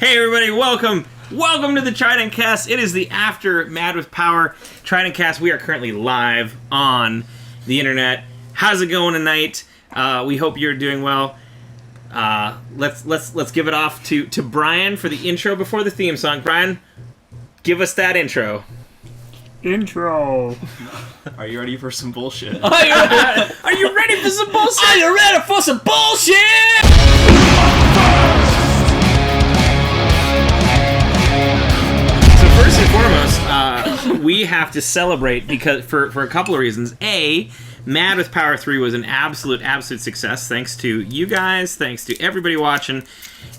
Hey everybody, welcome to the TRIDENTCast. It is the after Mad with Power TRIDENTCast. We are currently live on the internet. How's it going tonight? We hope you're doing well. Let's give it off to Brian for the intro before the theme song. Brian, give us that intro. Intro. Are you ready for some bullshit? Are you ready for some bullshit? Are you ready for some bullshit? So first and foremost, we have to celebrate because for a couple of reasons. A, Mad with Power 3 was an absolute success, thanks to you guys, thanks to everybody watching,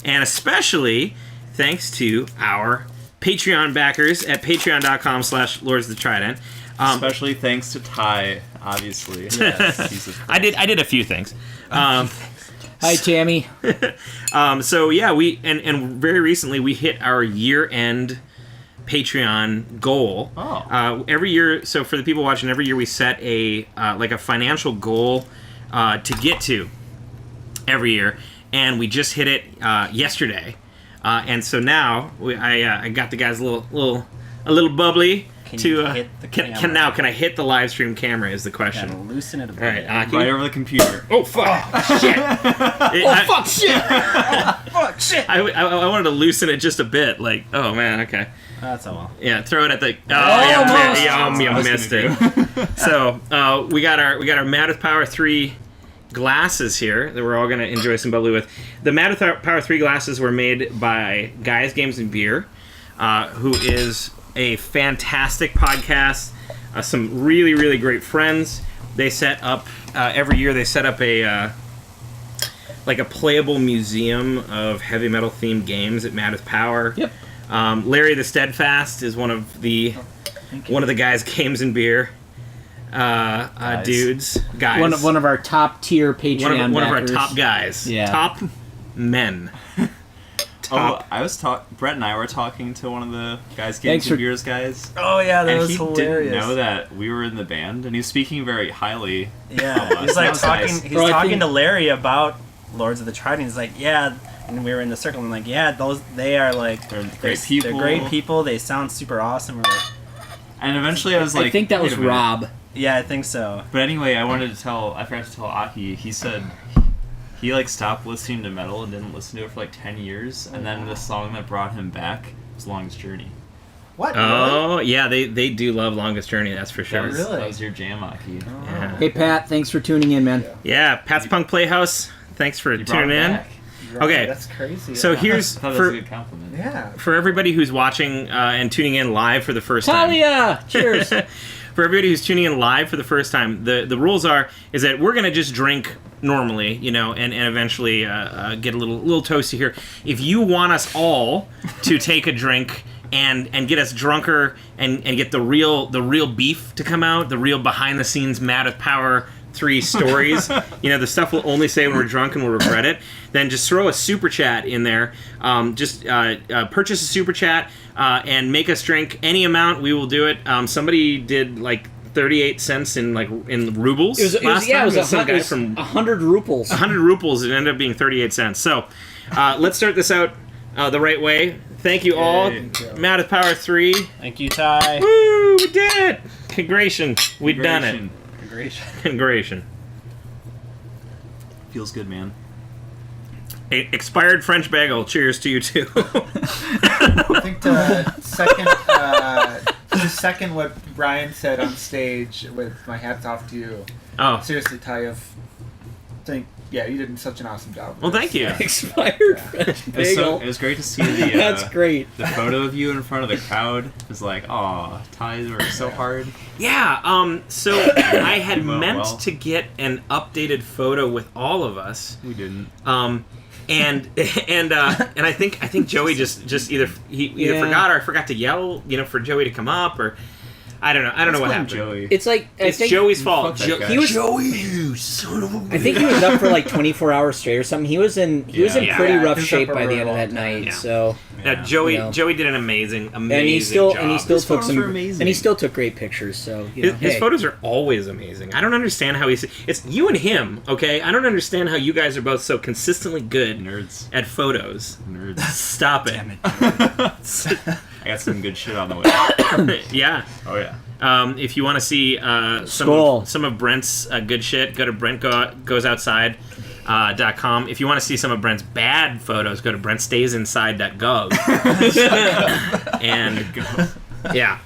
and especially thanks to our Patreon backers at patreon.com/Lords of the Trident. Especially thanks to Ty, obviously. Yes. I did a few things. Hi, Tammy. So yeah, we and very recently we hit our year-end Patreon goal. Every year, so for the people watching, every year we set a like a financial goal to get to every year, and we just hit it yesterday. And so now I got the guys a little bubbly. Hit the camera? Can I hit the live stream camera is the question. Gotta loosen it a bit. All right, Aki. Right over the computer. Oh fuck! Shit! Fuck shit! Fuck shit! I wanted to loosen it just a bit. Like, oh man, okay. That's all well. Yeah, throw it at the. You missed it. So we got our Mad with Power 3 glasses here that we're all gonna enjoy some bubbly with. The Mad with Power 3 glasses were made by Guys, Games, and Beer, who is a fantastic podcast. Some really great friends. They set up every year. They set up a like a playable museum of heavy metal themed games at Mad with Power. Yep. Larry the Steadfast is one of the Guys, Games, and Beer dudes. Guys. One of our top tier Patreon one of our backers. top guys. Yeah. Top men. Top. Brett and I were talking to one of the Guys, Thanks Games, for- and Beers guys. Oh yeah, that And was he hilarious. didn't know that we were in the band, and he was speaking very highly. Yeah, of us. he's That like was talking. nice. He's Bro, I talking think- to Larry about Lords of the Trident. He's like, yeah, and we were in the circle. And like, yeah, they are like They're great people. They're great people. They sound super awesome. We're like, And eventually I was like, I think that wait was a minute. Rob. yeah, I think so. But anyway, I forgot to tell Aki, he said he like stopped listening to metal and didn't listen to it for like 10 years, and then the song that brought him back was Longest Journey. What? Oh yeah, they do love Longest Journey. That's for sure. That was your jam, Aki. Yeah. Hey, Pat. Thanks for tuning in, man. Yeah, Pat's Punk Playhouse. Thanks for You brought tuning him in. back. Okay, That's crazy. so here's I thought that was a for good compliment. yeah. everybody who's watching and tuning in live for the first time. Talia! Cheers. For everybody who's tuning in live for the first time, the rules is that we're gonna just drink normally, and eventually get a little toasty here. If you want us all to take a drink and get us drunker and get the real beef to come out, the real behind the scenes Mad with Power 3 stories, the stuff we'll only say when we're drunk and we'll regret it, then just throw a super chat in there. Just purchase a super chat and make us drink any amount. We will do it. Somebody did like 38 cents in rubles. It was some guy from 100 rubles. 100 rubles. It ended up being 38 cents. So let's start this out the right way. Thank you all. Mad with Power 3. Thank you, Ty. Woo! We did it. Congratulations. We've done it. Congratulations. Feels good, man. Expired French bagel. Cheers to you too. I think to second what Brian said on stage with my hats off to you. Oh, Seriously, Ty, you did such an awesome job. well, thank you. Expired French bagel. It was great to see the That's great. the photo of you in front of the crowd. It was like, aw, ties were so hard. Yeah. So I had Came out meant well. to get an updated photo with all of us. We didn't. And I think Joey just either Yeah. forgot or forgot to yell, for Joey to come up, or I don't know. I don't know what Blame happened. Joey. It's like I It's think Joey's fault. Fuck that guy. he was. Joey, you son of a. I think he was up for like 24 hours straight or something. He was in Yeah. pretty Yeah, rough he was shape up a by the really end of that long time. night. Yeah. So Now, Joey You know. Joey did an amazing and he job. still His took photos were some amazing. and he still took great pictures. So you know, His hey. photos are always amazing. I don't understand how it's you and him, okay? I don't understand how you guys are both so consistently good Nerds. at photos. Nerds. Stop it. Damn it. I got some good shit on the way. Yeah. Oh yeah. If you want to see Skull. some of Brent's good shit, go to BrentGoesOutside.com. If you want to see some of Brent's bad photos, go to BrentStaysInside.gov. And yeah.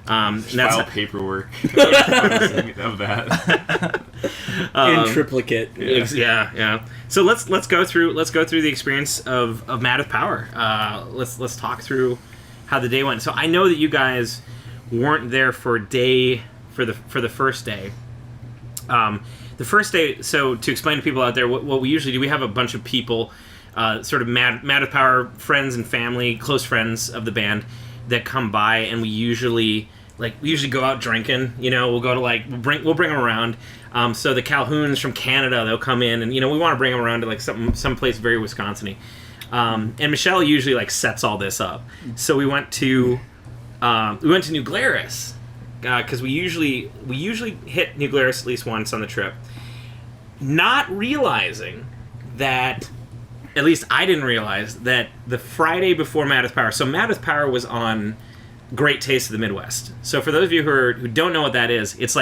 File That's paperwork of that. in triplicate. yeah. So let's go through the experience of Maddeth Power. Let's talk through how the day went. So I know that you guys weren't there for the first day. The first day. So to explain to people out there, what we usually do, we have a bunch of people, sort of Maddeth Power friends and family, close friends of the band, that come by, and we usually go out drinking. You know, we'll go to we'll bring them around. So the Calhouns from Canada, they'll come in, and we want to bring them around to some place very Wisconsin-y. And Michelle usually sets all this up. So we went to New Glarus because we usually hit New Glarus at least once on the trip, not realizing that. At least I didn't realize that the Friday before Maddeth Power. So Maddeth Power was on Great Taste of the Midwest. So for those of you who don't know what that is, it's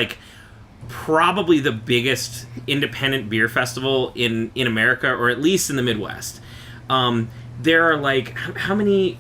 probably the biggest independent beer festival in America, or at least in the Midwest. There are how many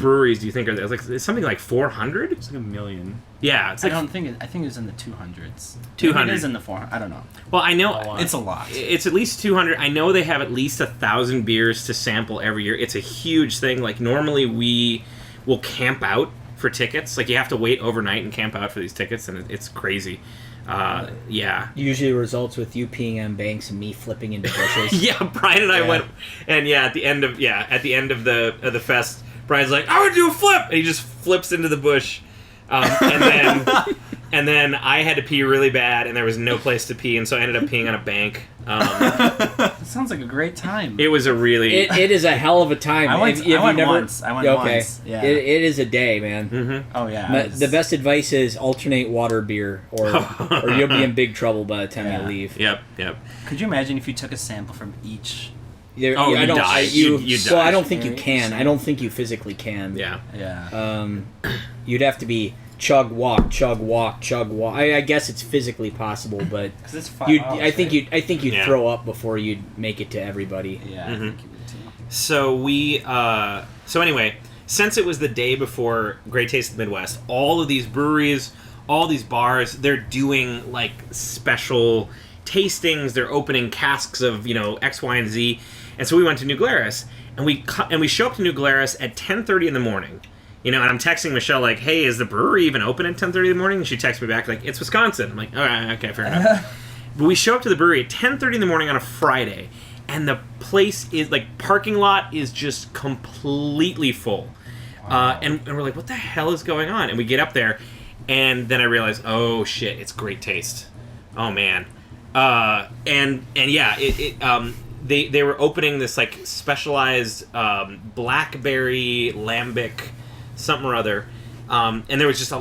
breweries do you think are there? It's something like 400. It's like 1 million. Yeah, it's I think it was in the 200s. 200. Maybe it is in the 400s. I don't know. Well, I know It's a lot. It's at least 200. I know they have at least 1,000 beers to sample every year. It's a huge thing. Normally we will camp out for tickets. You have to wait overnight and camp out for these tickets, and it's crazy. Yeah. Usually results with you peeing on banks and me flipping into bushes. Yeah, Brian and I Yeah. went, and at the end of the fest, Brian's like, "I would do a flip," and he just flips into the bush, and then I had to pee really bad, and there was no place to pee, and so I ended up peeing on a bank. It sounds like a great time. It was a really It is a hell of a time. I went If you never- once. I went okay. once. Yeah. It is a day, man. Mhm. Oh yeah. The best advice is alternate water beer, or you'll be in big trouble by the time Yeah. you leave. Yep. Could you imagine if you took a sample from each? Oh, I you don't. die. You, You well, die. I don't think you can. I don't think you physically can. Yeah. Yeah. You'd have to be chug walk, chug walk, chug walk. I guess it's physically possible, but Because it's 5 you'd. hours, I think right? you'd Yeah. throw up before you'd make it to everybody. Yeah. Mhm. I think you would too. So so anyway, since it was the day before Great Taste of the Midwest, all of these breweries, all these bars, they're doing special tastings. They're opening casks of X, Y, and Z, and so we went to New Glarus, and we show up to New Glarus at 10:30 in the morning. And I'm texting Michelle "Hey, is the brewery even open at 10:30 in the morning?" And she texts me back "It's Wisconsin." I'm like, "All right, okay, fair enough." But we show up to the brewery at 10:30 in the morning on a Friday, and the place is parking lot is just completely full. And we're like, "What the hell is going on?" And we get up there, and then I realize, oh shit, it's Great Taste. Oh man, and yeah, they were opening this specialized blackberry lambic something or other, and there was just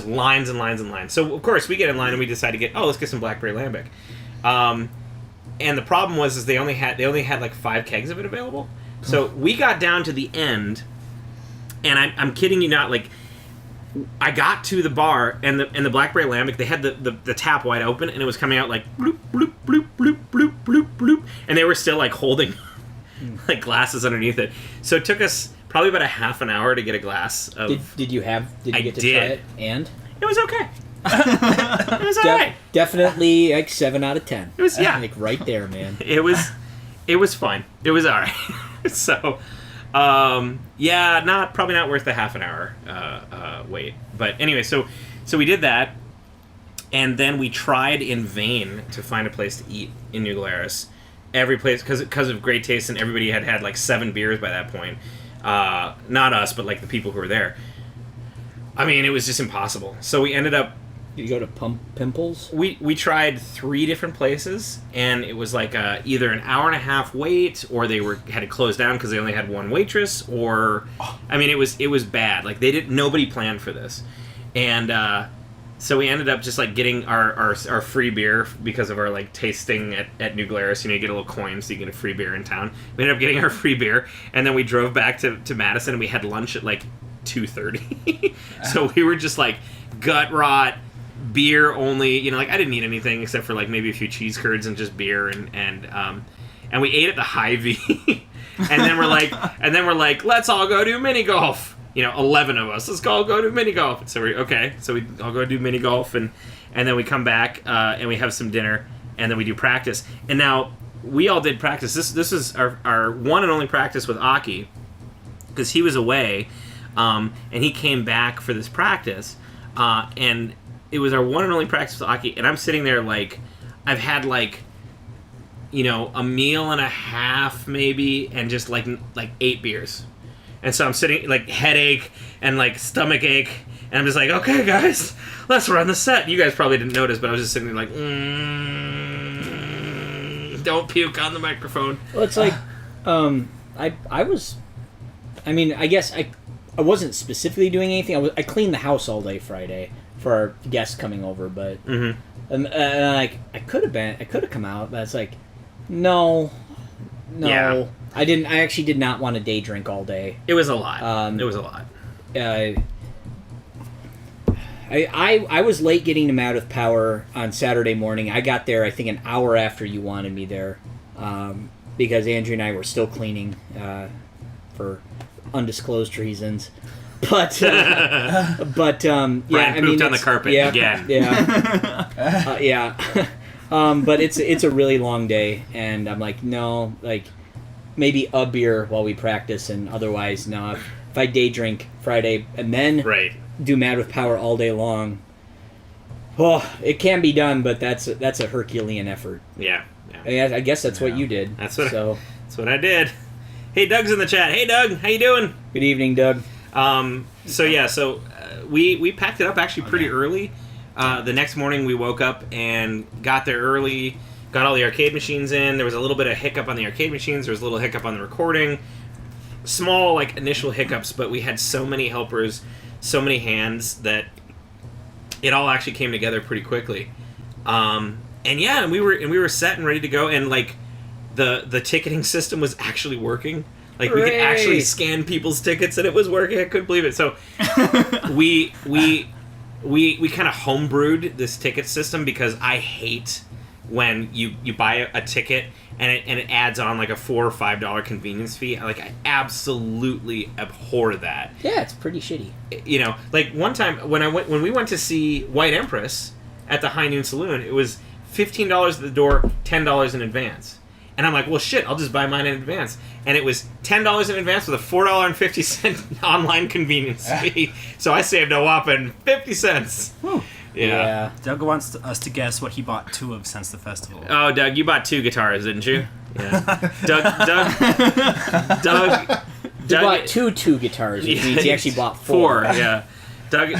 lines and lines and lines. So of course we get in line and we decide to let's get some blackberry lambic. And the problem was they only had 5 kegs of it available. So we got down to the end, and I'm kidding you not, I got to the bar and the blackberry lambic, they had the tap wide open, and it was coming out bloop bloop bloop bloop bloop bloop bloop, and they were still holding glasses underneath it. So it took us probably about a half an hour to get a glass of. Did you get to try did. it? And It was okay. It was alright. definitely 7 out of 10. It was right there, man. It was fine. It was alright. So, yeah, probably not worth the half an hour wait. But anyway, so we did that, and then we tried in vain to find a place to eat in New Glarus. Every place, because of Great Taste, and everybody had 7 beers by that point. Not us, but the people who were there. I mean, it was just impossible. So we ended up. Did you go to Pimples? We tried 3 different places, and it was like either an hour and a half wait, or they had to close down because they only had one waitress, or I mean, it was bad. Like nobody planned for this, and so we ended up just like getting our free beer because of our like tasting at New Glarus. You know, you get a little coin so you get a free beer in town. We ended up getting our free beer, and then we drove back to Madison, and we had lunch at like 2:30. So we were just like gut rot. Beer only, you know, like I didn't eat anything except for like maybe a few cheese curds and just beer and we ate at the Hy-Vee and then we're like let's all go do mini golf, you know, 11 of us, let's all go do mini golf. So we all go do mini golf and then we come back and we have some dinner and then we do practice. And now we all did practice. This is our one and only practice with Aki because he was away and he came back for this practice and it was our one and only practice with Aki, and I'm sitting there like, I've had like, you know, a meal and a half maybe, and just like 8 beers, and so I'm sitting like headache and like stomach ache, and I'm just like, okay guys, let's run the set. You guys probably didn't notice, but I was just sitting there like, don't puke on the microphone. Well, it's like, I was, I mean, I guess I wasn't specifically doing anything. I cleaned the house all day Friday for our guests coming over, but like I could have come out, but it's like no, yeah. I actually did not want to day drink all day. It was a lot. It was a lot. I was late getting to Out of Power on Saturday morning. I got there I think an hour after you wanted me there, because Andrew and I were still cleaning for undisclosed reasons. But yeah, Brian pooped on the carpet again. Yeah, yeah. But it's a really long day, and I'm like, no, like maybe a beer while we practice, and otherwise, no. If I day drink Friday and then do Mad with Power all day long, oh, it can be done, but that's a Herculean effort. Yeah. I guess that's what you did. That's what I did. Hey, Doug's in the chat. Hey, Doug, how you doing? Good evening, Doug. So we packed it up actually pretty early. The next morning we woke up and got there early, got all the arcade machines in. There was a little bit of hiccup on the arcade machines. There was a little hiccup on the recording. Small, like, initial hiccups, but we had so many helpers, so many hands that it all actually came together pretty quickly. And we were set and ready to go, and like the ticketing system was actually working. Like, we could actually scan people's tickets, and it was working. I couldn't believe it. So we kind of homebrewed this ticket system because I hate when you buy a ticket and it adds on like a $4 or $5 convenience fee. I absolutely abhor that. Yeah, it's pretty shitty. You know, like one time when we went to see White Empress at the High Noon Saloon, it was $15 at the door, $10 in advance. And I'm like, well, shit, I'll just buy mine in advance. And it was $10 in advance with a $4.50 online convenience fee. So I saved a whopping 50 cents. Whew. Yeah. Doug wants us to guess what he bought 2 of since the festival. Oh, Doug, you bought 2 guitars, didn't you? Yeah. Doug. He bought two guitars, which means he actually bought 4. Yeah. Doug's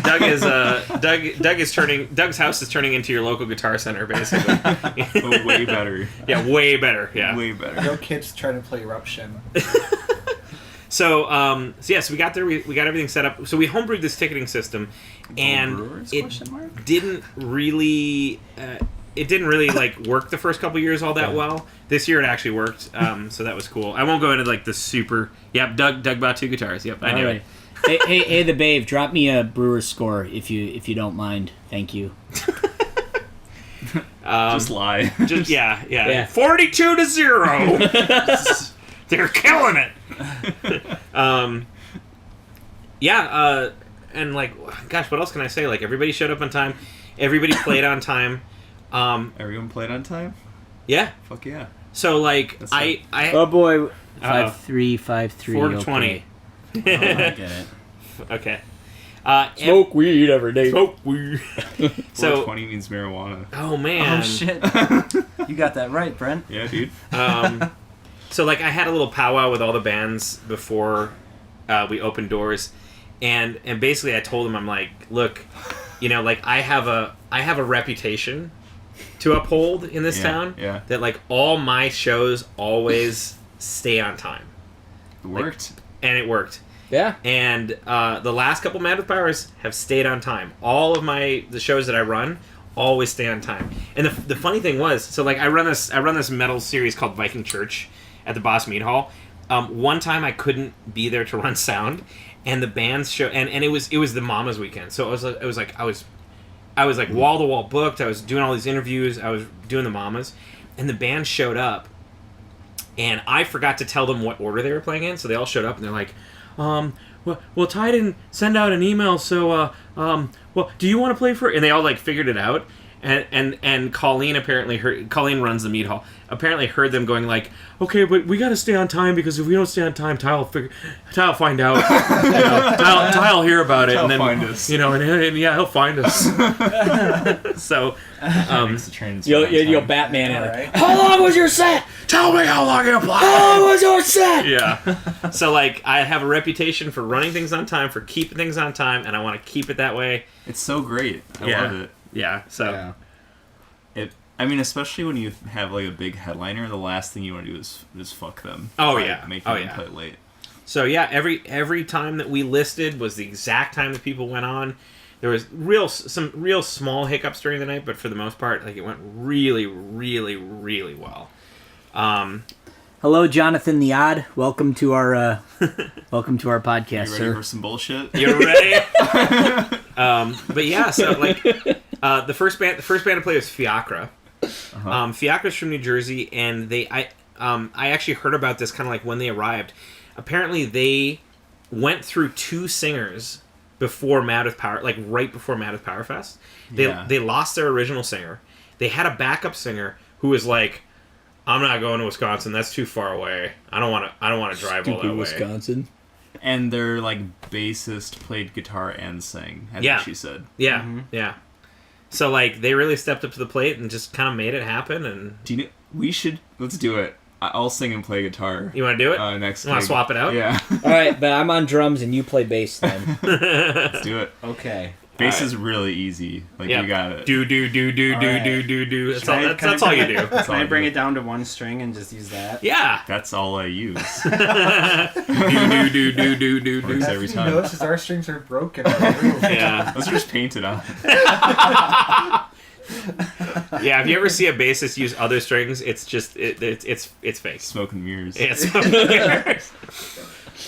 house is turning into your local Guitar Center, basically. But way better. Yeah, way better. Yeah, way better. No kids trying to play Eruption. So we got there. We got everything set up. So we homebrewed this ticketing system, and it didn't really like work the first couple years all that well. This year it actually worked, so that was cool. I won't go into like the super. Yep, Doug bought 2 guitars. Yep, I knew it. Hey, the babe, drop me a Brewers score if you don't mind. Thank you. Just lie. Yeah. 42-0. They're killing it. And like, gosh, what else can I say? Like, everybody showed up on time. Everybody played on time. Everyone played on time? Yeah. Fuck yeah. So like, I oh boy, 5-3, 5-3. 4 to 20. I get it. Okay. Smoke weed every day. Smoke weed. So 420 means marijuana. Oh man. Oh shit. You got that right, Brent. Yeah, dude. So like, I had a little powwow with all the bands before we opened doors, and basically I told him, I'm like, look, like I have a reputation to uphold in this town. Yeah. That like all my shows always stay on time. It worked. And it worked. Yeah. And the last couple Mad with Powers have stayed on time. All of the shows that I run always stay on time. And the funny thing was, so like I run this metal series called Viking Church at the Boss Mead Hall. One time I couldn't be there to run sound, and the band's show, and it was the Mamas weekend. So I was like wall to wall booked. I was doing all these interviews. I was doing the Mamas, and the band showed up, and I forgot to tell them what order they were playing in. So they all showed up, and they're like, well, Ty didn't send out an email, so well, do you want to play for? And they all like figured it out, and Colleen Colleen runs the Mead Hall. Apparently heard them going like, okay, but we got to stay on time, because if we don't stay on time, Ty will find out. Ty will hear about it, Ty'll and then find us. and yeah, he'll find us. So Makes the train You'll Batman it. Right. How long was your set? tell me how long you play. How long was your set? Yeah. So like I have a reputation for running things on time, for keeping things on time, and I want to keep it that way. It's so great. I Yeah. love it. Yeah. So. Yeah. I mean, especially when you have like a big headliner, the last thing you want to do is fuck them. Oh, by yeah. making Oh, them yeah. play late. So yeah, every time that we listed was the exact time that people went on. There was some real small hiccups during the night, but for the most part, like it went really, really, really well. Hello, Jonathan the Odd. Welcome to our podcast, You ready sir. for some bullshit? You ready? But yeah, so like the first band to play was Fiacre. Fiacre's from New Jersey, and I actually heard about this kind of like when they arrived. Apparently, they went through 2 singers before Mad with Power, like right before Mad with Power Fest. They lost their original singer. They had a backup singer who was like, "I'm not going to Wisconsin. That's too far away. I don't want to drive all that way." Wisconsin. And their like bassist played guitar and sang. I Yeah. think she said. Yeah, Mm-hmm. yeah. So like they really stepped up to the plate and just kind of made it happen. And Do you know, let's do it. I'll sing and play guitar. you want to do it? Next. You want to gig. swap it out? Yeah. All right, but I'm on drums and you play bass then. Let's do it. Okay. Bass Alright. is really easy. Like Yeah. you got it. Do. That's all you do. That's Can all I bring do. it down to one string and just use that? Yeah. That's all I use. Do. Works every He time. notices our strings are broken. On the roof. Yeah. Those are just painted on. Yeah. If you ever see a bassist use other strings, it's just it's fake. Smoke and mirrors. It's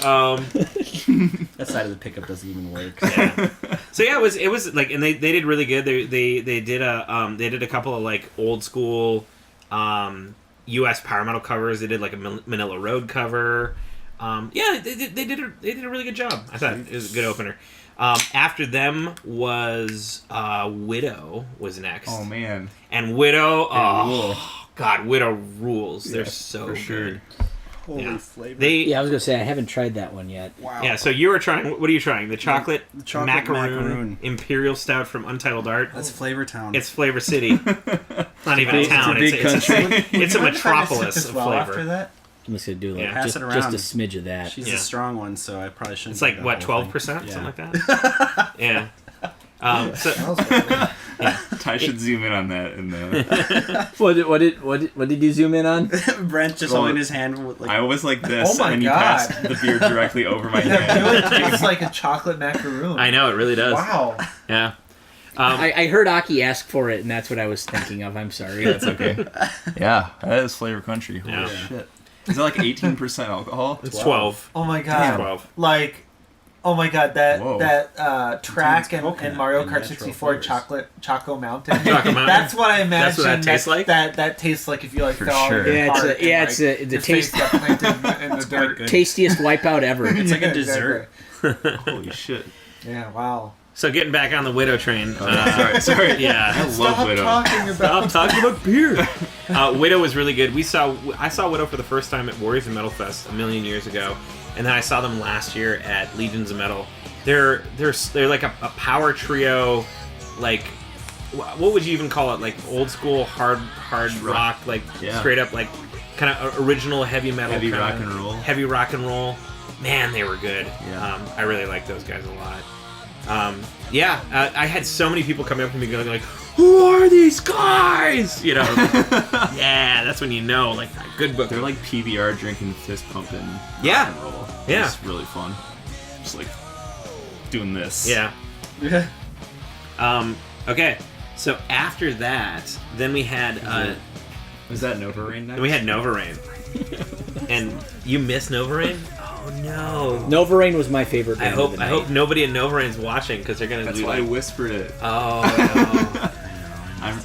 That side of the pickup doesn't even work. yeah. So yeah, it was like, and they did really good. They did a couple of like old school U.S. power metal covers. They did like a Manila Road cover. Yeah, they did a really good job. I thought it was a good opener. After them was Widow was next. Oh man. And Widow, rule. God, Widow rules. They're Yeah, so for good. sure. Holy Yeah. flavor. Yeah, I was gonna say I haven't tried that one yet. Wow. Yeah, so you were trying. What are you trying? The chocolate, The chocolate macaroon, macaroon. Imperial Stout from Untitled Art. That's Flavor Town. It's Flavor City. Not even a It's a town. big It's a Would you mind if I just sip metropolis this of well flavor. After that? I'm just gonna do like Yeah. Pass just, it just around. a smidge of that. She's Yeah. a strong one, so I probably shouldn't. It's like do what, the whole 12%, thing. something Yeah. like that. Yeah. So Smells good. Ty should zoom in on that in the. What did you zoom in on? Brent just Well, holding his hand with, like, I was like this, Oh my and you God. passed the beer directly over my That really hand. tastes like a chocolate macaroon. I know it really does. Wow. Yeah. I heard Aki ask for it, and that's what I was thinking of. I'm sorry. That's okay. Yeah, that is Flavor Country. Holy Yeah. shit. Is that like 18% alcohol? It's 12. Oh my It's god. 12. Like, oh my god, Whoa. that track Contains in coconut Mario and Kart natural 64 flavors. Choco Mountain. Choco Mountain? That's what I imagine. That's what that tastes like? That tastes like if you like For fell sure. out of your Yeah, it's car a- and, yeah, like, it's a- the your face taste- got planted in the quite dirt. good. Tastiest wipeout ever. It's like a Yeah, dessert. Holy shit. Yeah, wow. So getting back on the Widow train. Sorry. Yeah. I love Stop Widow. talking about Stop talking about beer. Widow was really good. I saw Widow for the first time at Warriors of Metal Fest a million years ago, and then I saw them last year at Legions of Metal. They're like a power trio, like what would you even call it? Like old school hard rock, like Yeah. straight up like kind of original heavy metal, Heavy kinda rock and roll. heavy rock and roll. man, they were good. Yeah. I really like those guys a lot. I had so many people coming up to me going like, "Who are these guys?" You know, yeah, that's when you know, like, a good book. They're like PBR drinking, fist pumping. Yeah. rock and roll. Yeah. It's really fun. Just like doing this. Yeah. Okay, so after that, then we had Was that Nova Rain next? we had Nova Rain, and you missed Nova Rain. Oh no! Nova Rain was my favorite I band hope of the I night. hope nobody in Nova Rain's watching because they're gonna That's do why I like, whispered it. oh I'm,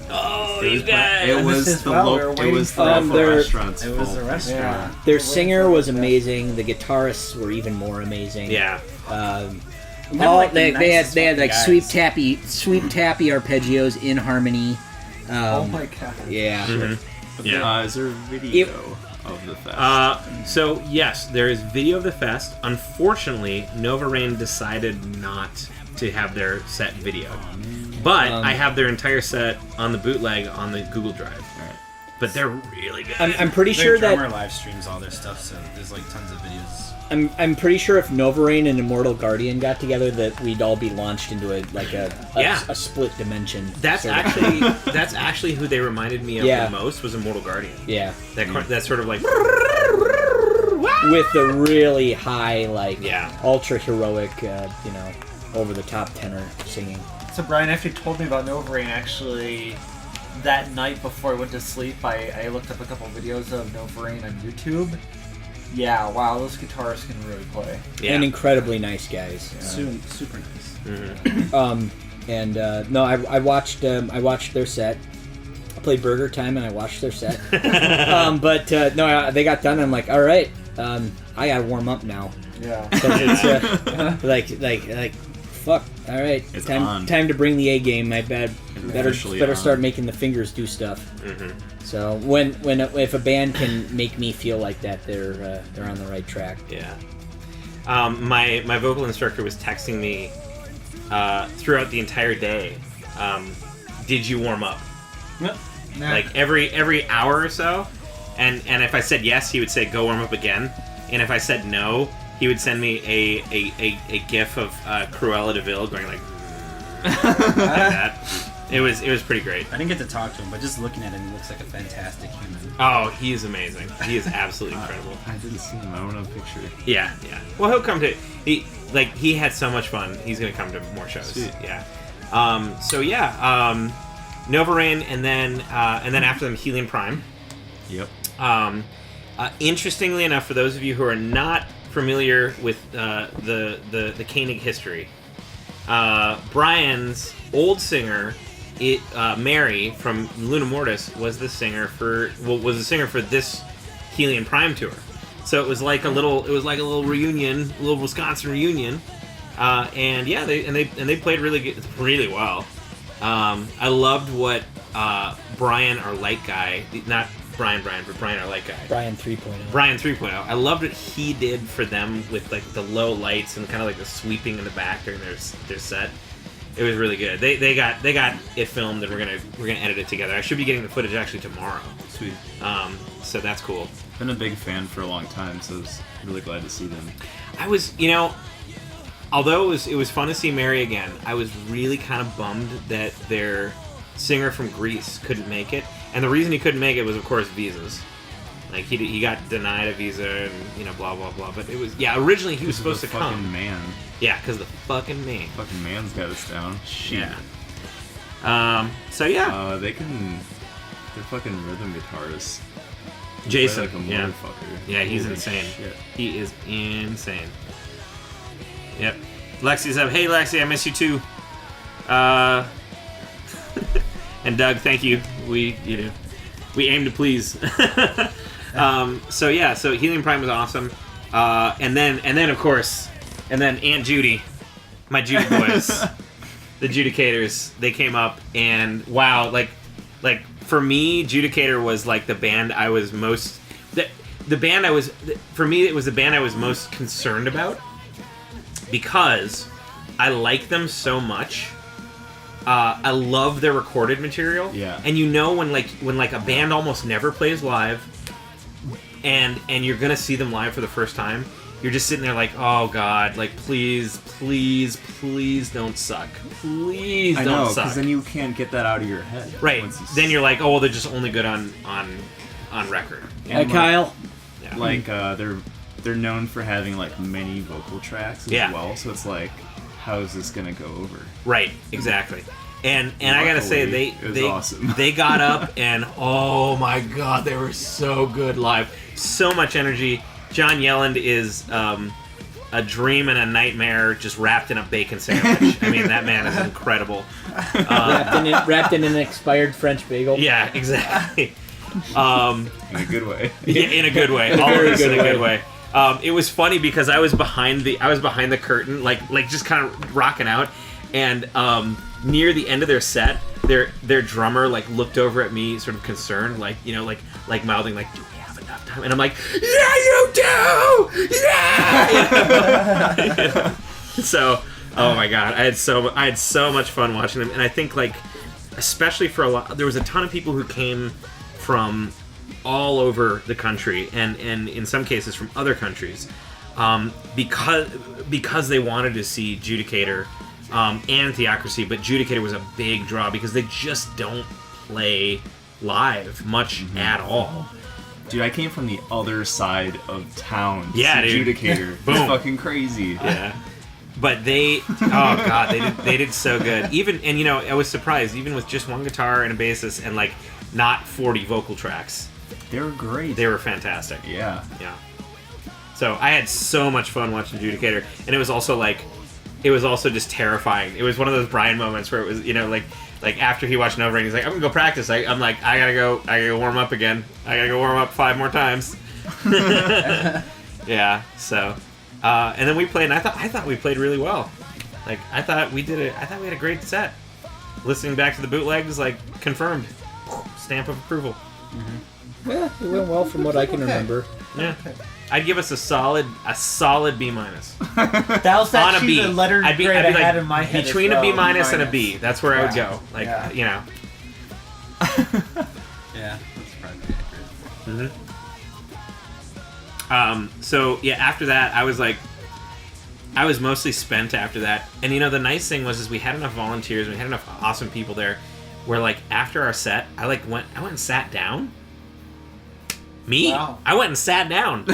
no, it you was, guys. it was as the well, we local. were It waiting was the for local their- restaurant's It was fault. the restaurant. Their singer was amazing. The guitarists were even more amazing. Yeah. They're All like the they had nicest like fucking sweep tappy arpeggios in harmony. Oh my god. Yeah. Mhm. Yeah. Is there a video of the fest? So yes, there is video of the fest. Unfortunately, Nova Rain decided not to have their set video, but I have their entire set on the bootleg on the Google Drive. Alright. But they're really good. I'm pretty Their sure drummer that live streams all their stuff, so there's like tons of videos. I'm pretty sure if Nova Rain and Immortal Guardian got together, that we'd all be launched into a split dimension. That's sort of actually thing. that's actually who they reminded me of Yeah. the most was Immortal Guardian. Yeah, That sort of like with the really high, like Yeah. ultra heroic, over the top tenor singing. So Brian actually told me about Nova Rain. Actually, that night before I went to sleep, I looked up a couple videos of Nova Rain on YouTube. Yeah, wow, those guitarists can really play. yeah. And incredibly nice guys. Super nice. I watched their set. I played Burger Time and I watched their set. They got done. And I'm like, all right, I gotta warm up now. Yeah. 'Cause it's like fuck. All right, It's time on. to bring the A game. I better officially on. start making the fingers do stuff. Mhm. So if a band can make me feel like that, they're on the right track. Yeah. My vocal instructor was texting me throughout the entire day. Did you warm up? Like every hour or so, and if I said yes, he would say go warm up again, and if I said no, he would send me a gif of Cruella de Vil going like that. It was pretty great. I didn't get to talk to him, but just looking at him, he looks like a fantastic human. Oh, he is amazing. He is absolutely incredible. I didn't see him. I don't have a picture. Yeah. Well, he'll come to he had so much fun. He's gonna come to more shows. Sweet. Yeah. Nova Rain, and then after them, Helium Prime. Yep. Interestingly enough, for those of you who are not familiar with the Koenig history, Brian's old singer, Mary from Luna Mortis, was the singer for this Helium Prime tour. So it was like a little reunion, a little Wisconsin reunion, they played really well. I loved what Brian, our light guy, not Brian, but Brian, our light guy, Brian 3.0. Brian 3.0. I loved what he did for them with like the low lights and kind of like the sweeping in the back during their set. It was really good. They got it filmed, and we're gonna edit it together. I should be getting the footage actually tomorrow. Sweet. So that's cool. Been a big fan for a long time, so I was really glad to see them. I was, although it was fun to see Mary again, I was really kind of bummed that their singer from Greece couldn't make it. And the reason he couldn't make it was, of course, visas. Like, he got denied a visa and, blah, blah, blah. But it was, originally he was supposed to fucking come. Man. Yeah, because the fucking man. Fucking man's got us down. Shit. Yeah. They're fucking rhythm guitarists. They Jason, play like a yeah. motherfucker. Yeah, he's Holy insane. shit. He is insane. Yep. Lexi's up. Hey, Lexi, I miss you too. And Doug, thank you. We aim to please. So Helium Prime was awesome. And then of course, Aunt Judy, my Judy boys, the Judicators, they came up, and wow, like for me, Judicator was like the band I was most for me it was the band I was most concerned about, because I like them so much. I love their recorded material. Yeah. And when a band almost never plays live, and you're gonna see them live for the first time, you're just sitting there like, oh god, like please don't suck. Please I don't know, suck. because then you can't get that out of your head. Right. Then you're like, oh, well, they're just only good on record. Hey, Kyle. Yeah. Like they're known for having like many vocal tracks as well, so it's like, how is this gonna go over? Right. Exactly. And I gotta say it was awesome. they got up and oh my god, they were so good live. So much energy. John Yelland is a dream and a nightmare just wrapped in a bacon sandwich. I mean, that man is incredible. Wrapped in an expired French bagel. Yeah, exactly. In a good way. Yeah, in a good way. All of this in a good way. It was funny because I was behind the curtain, like just kind of rocking out, and near the end of their set, their drummer like looked over at me, sort of concerned, like mouthing like, "Do we have enough time?" And I'm like, "Yeah, you do! Yeah!" So, oh my god, I had so much fun watching them, and I think like, especially for there was a ton of people who came from all over the country, and in some cases from other countries, because they wanted to see Judicator and Theocracy, but Judicator was a big draw because they just don't play live much at all. Dude, I came from the other side of town. Yeah, to dude. Judicator. Boom. It's fucking crazy. Yeah. But they did so good. Even, and you know, I was surprised, even with just one guitar and a bassist and like not 40 vocal tracks. They were great. They were fantastic. Yeah. Yeah. So I had so much fun watching Judicator, and it was also just terrifying. It was one of those Brian moments where it was, you know, like after he watched Nova, and he's like, I'm gonna go practice. I'm like, I gotta go warm up again. I gotta go warm up 5 more times. Yeah. So, and then we played, and I thought we played really well. Like I thought we had a great set. Listening back to the bootlegs, like confirmed, stamp of approval. Mm-hmm. Yeah, it went well from what I can remember. Yeah. I'd give us a solid B minus. That was On a actually B. the letter I'd be grade I like, had in my head. between as a B well. minus and a B. That's where I would go. Like, you know. Yeah, that's probably accurate. So yeah, after that, I was mostly spent after that. And you know, the nice thing was we had enough volunteers, we had enough awesome people there, where like after our set, I went and sat down. Me? Wow. I went and sat down.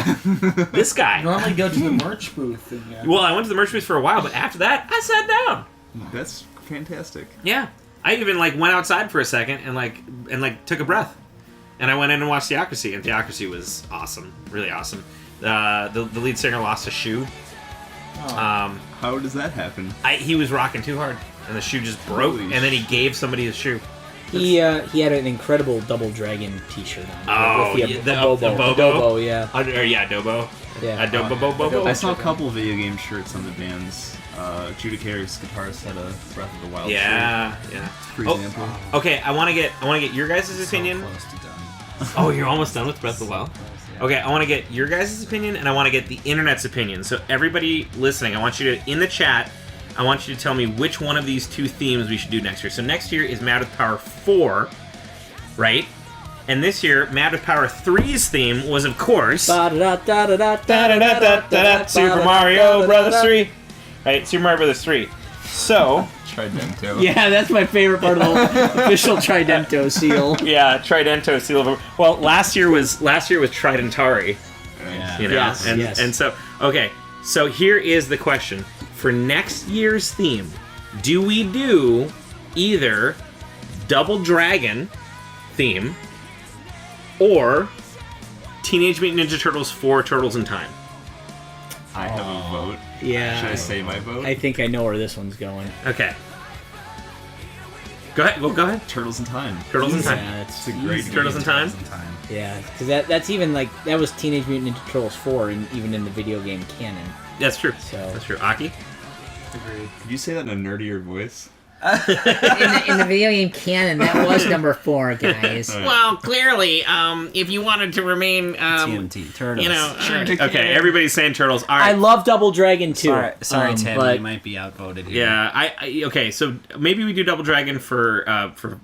This guy. Normally go to the merch booth. And, Well, I went to the merch booth for a while, but after that, I sat down. That's fantastic. Yeah. I even like went outside for a second and took a breath. And I went in and watched Theocracy, and Theocracy was awesome. Really awesome. The lead singer lost a shoe. How does that happen? He was rocking too hard, and the shoe just broke, Holy and then he gave somebody his shoe. He had an incredible Double Dragon T-shirt on. Oh, with yeah, the the Bobo. Bobo? The Bobo, yeah. Dobo. Yeah. Bobo. I saw a couple video game shirts on the band's. Judicator's guitarist had a Breath of the Wild shirt, Yeah. for Oh, example. Okay, I want to get your guys' opinion. Close to done. Oh, you're almost done with Breath of the Wild? Okay, I want to get your guys' opinion, and I want to get the internet's opinion. So everybody listening, I want you to, in the chat, I want you to tell me which one of these 2 themes we should do next year. So next year is Mad with Power 4, right? And this year, Mad with Power 3's theme was, of course, Super Mario Brothers 3. Right, Super Mario Brothers 3. So, Tridento. Yeah, that's my favorite part of the official Tridento seal. yeah, Tridento seal. Well, last year was Tridentari. Yeah. You know, Yes, yes. and so okay, so here is the question for next year's theme: do we do either Double Dragon theme or Teenage Mutant Ninja Turtles 4: Turtles in Time? I have a vote. Yeah. Should I say my vote? I think I know where this one's going. Okay, go ahead. Well, go ahead. Turtles in Time. Turtles in Time. Yeah, it's It's a great easy. Turtles in Time. Yeah, because that's even like that was Teenage Mutant Ninja Turtles 4, and even in the video game canon. That's true. So That's true. Aki. Agreed. Could you say that in a nerdier voice? in the video game canon, that was number 4, guys. Well, clearly, if you wanted to remain, TMT Turtles. okay, everybody's saying Turtles. All right. I love Double Dragon too. Sorry, Tim. but You might be outvoted here. Yeah, I okay. So maybe we do Double Dragon for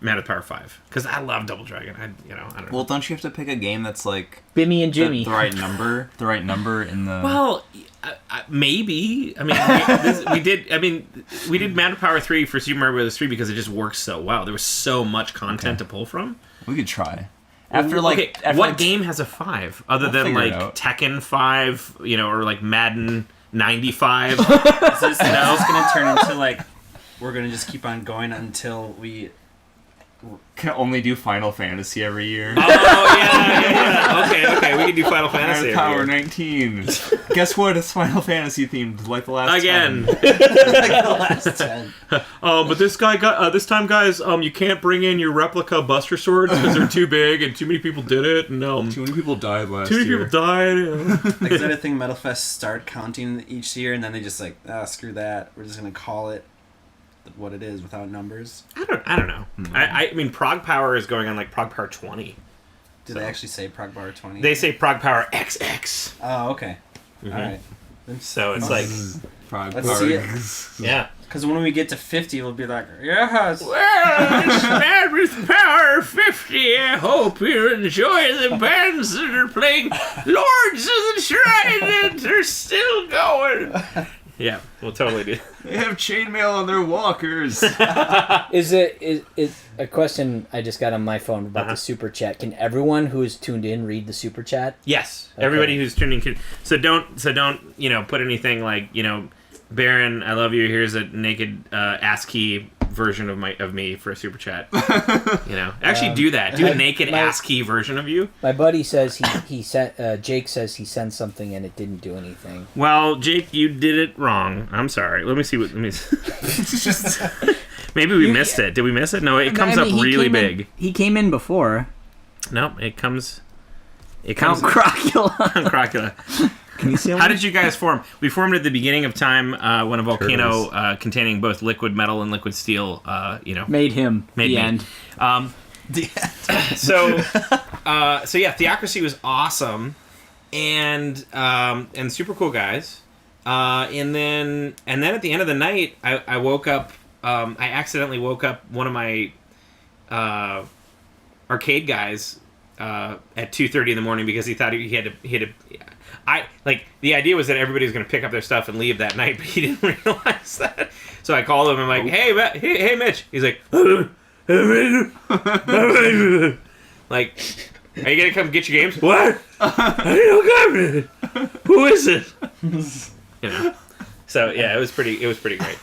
Mad with Power 5 because I love Double Dragon. I don't know. Well, don't you have to pick a game that's like Bimmy and Jimmy. the right number? The right number in the. Well, Maybe. I mean, we did. I mean, we did Mountain Power 3 for Super Mario Bros. 3 because it just works so well. There was so much content to pull from. We could try. What game has a 5 other than figure like it out. Tekken 5, or like Madden 95? Is this going to turn into like we're going to just keep on going until we Can only do Final Fantasy every year. Oh yeah. Okay. We can do Final Fantasy. Power every year. 19. Guess what? It's Final Fantasy themed, like the last Again. 10. like the last 10? But this time, guys, you can't bring in your replica Buster Swords because they're too big and too many people did it. And Too many people died last too year. many people died. Yeah. Like, is that a thing Metal Fest start counting each year and then they just like, screw that. We're just going to call it what it is without numbers? I don't know. I mean, Prog Power is going on like Prog Power 20. Do they actually say Prog Power 20? They say Prog Power XX. Oh, okay. Mhm. All right. So it's like, Frog Let's Power. see it. yeah. Because when we get to 50, we'll be like, yes. Well, it's Mad with Power 50. I hope you enjoy the bands that are playing Lords of the Trident. They're still going. Yeah, we'll totally do. They have chainmail on their walkers. Is a question I just got on my phone about the super chat? Can everyone who is tuned in read the super chat? Yes, Okay. everybody who's tuning in. So don't put anything like Baron, I love you. Here's a naked ASCII version of me for a super chat. Actually do that. Do a naked ASCII version of you. My buddy says he sent Jake says he sent something and it didn't do anything. Well, Jake, you did it wrong. I'm sorry. Let me see Maybe we missed it. Did we miss it? No, it comes up really big. He came in before. No, it comes. Count Crocula. Crocula. Can you see him? How did you guys form? We formed at the beginning of time when a volcano containing both liquid metal and liquid steel, made him made the me. end. So yeah, Theocracy was awesome, and super cool guys. And then at the end of the night, I woke up. I accidentally woke up one of my arcade guys at 2:30 in the morning because he thought he had to. The idea was that everybody was going to pick up their stuff and leave that night, but he didn't realize that. So I called him and I'm like, hey, Mitch. He's like, like, are you going to come get your games? What? I don't come. Who is it? So yeah, it was pretty great.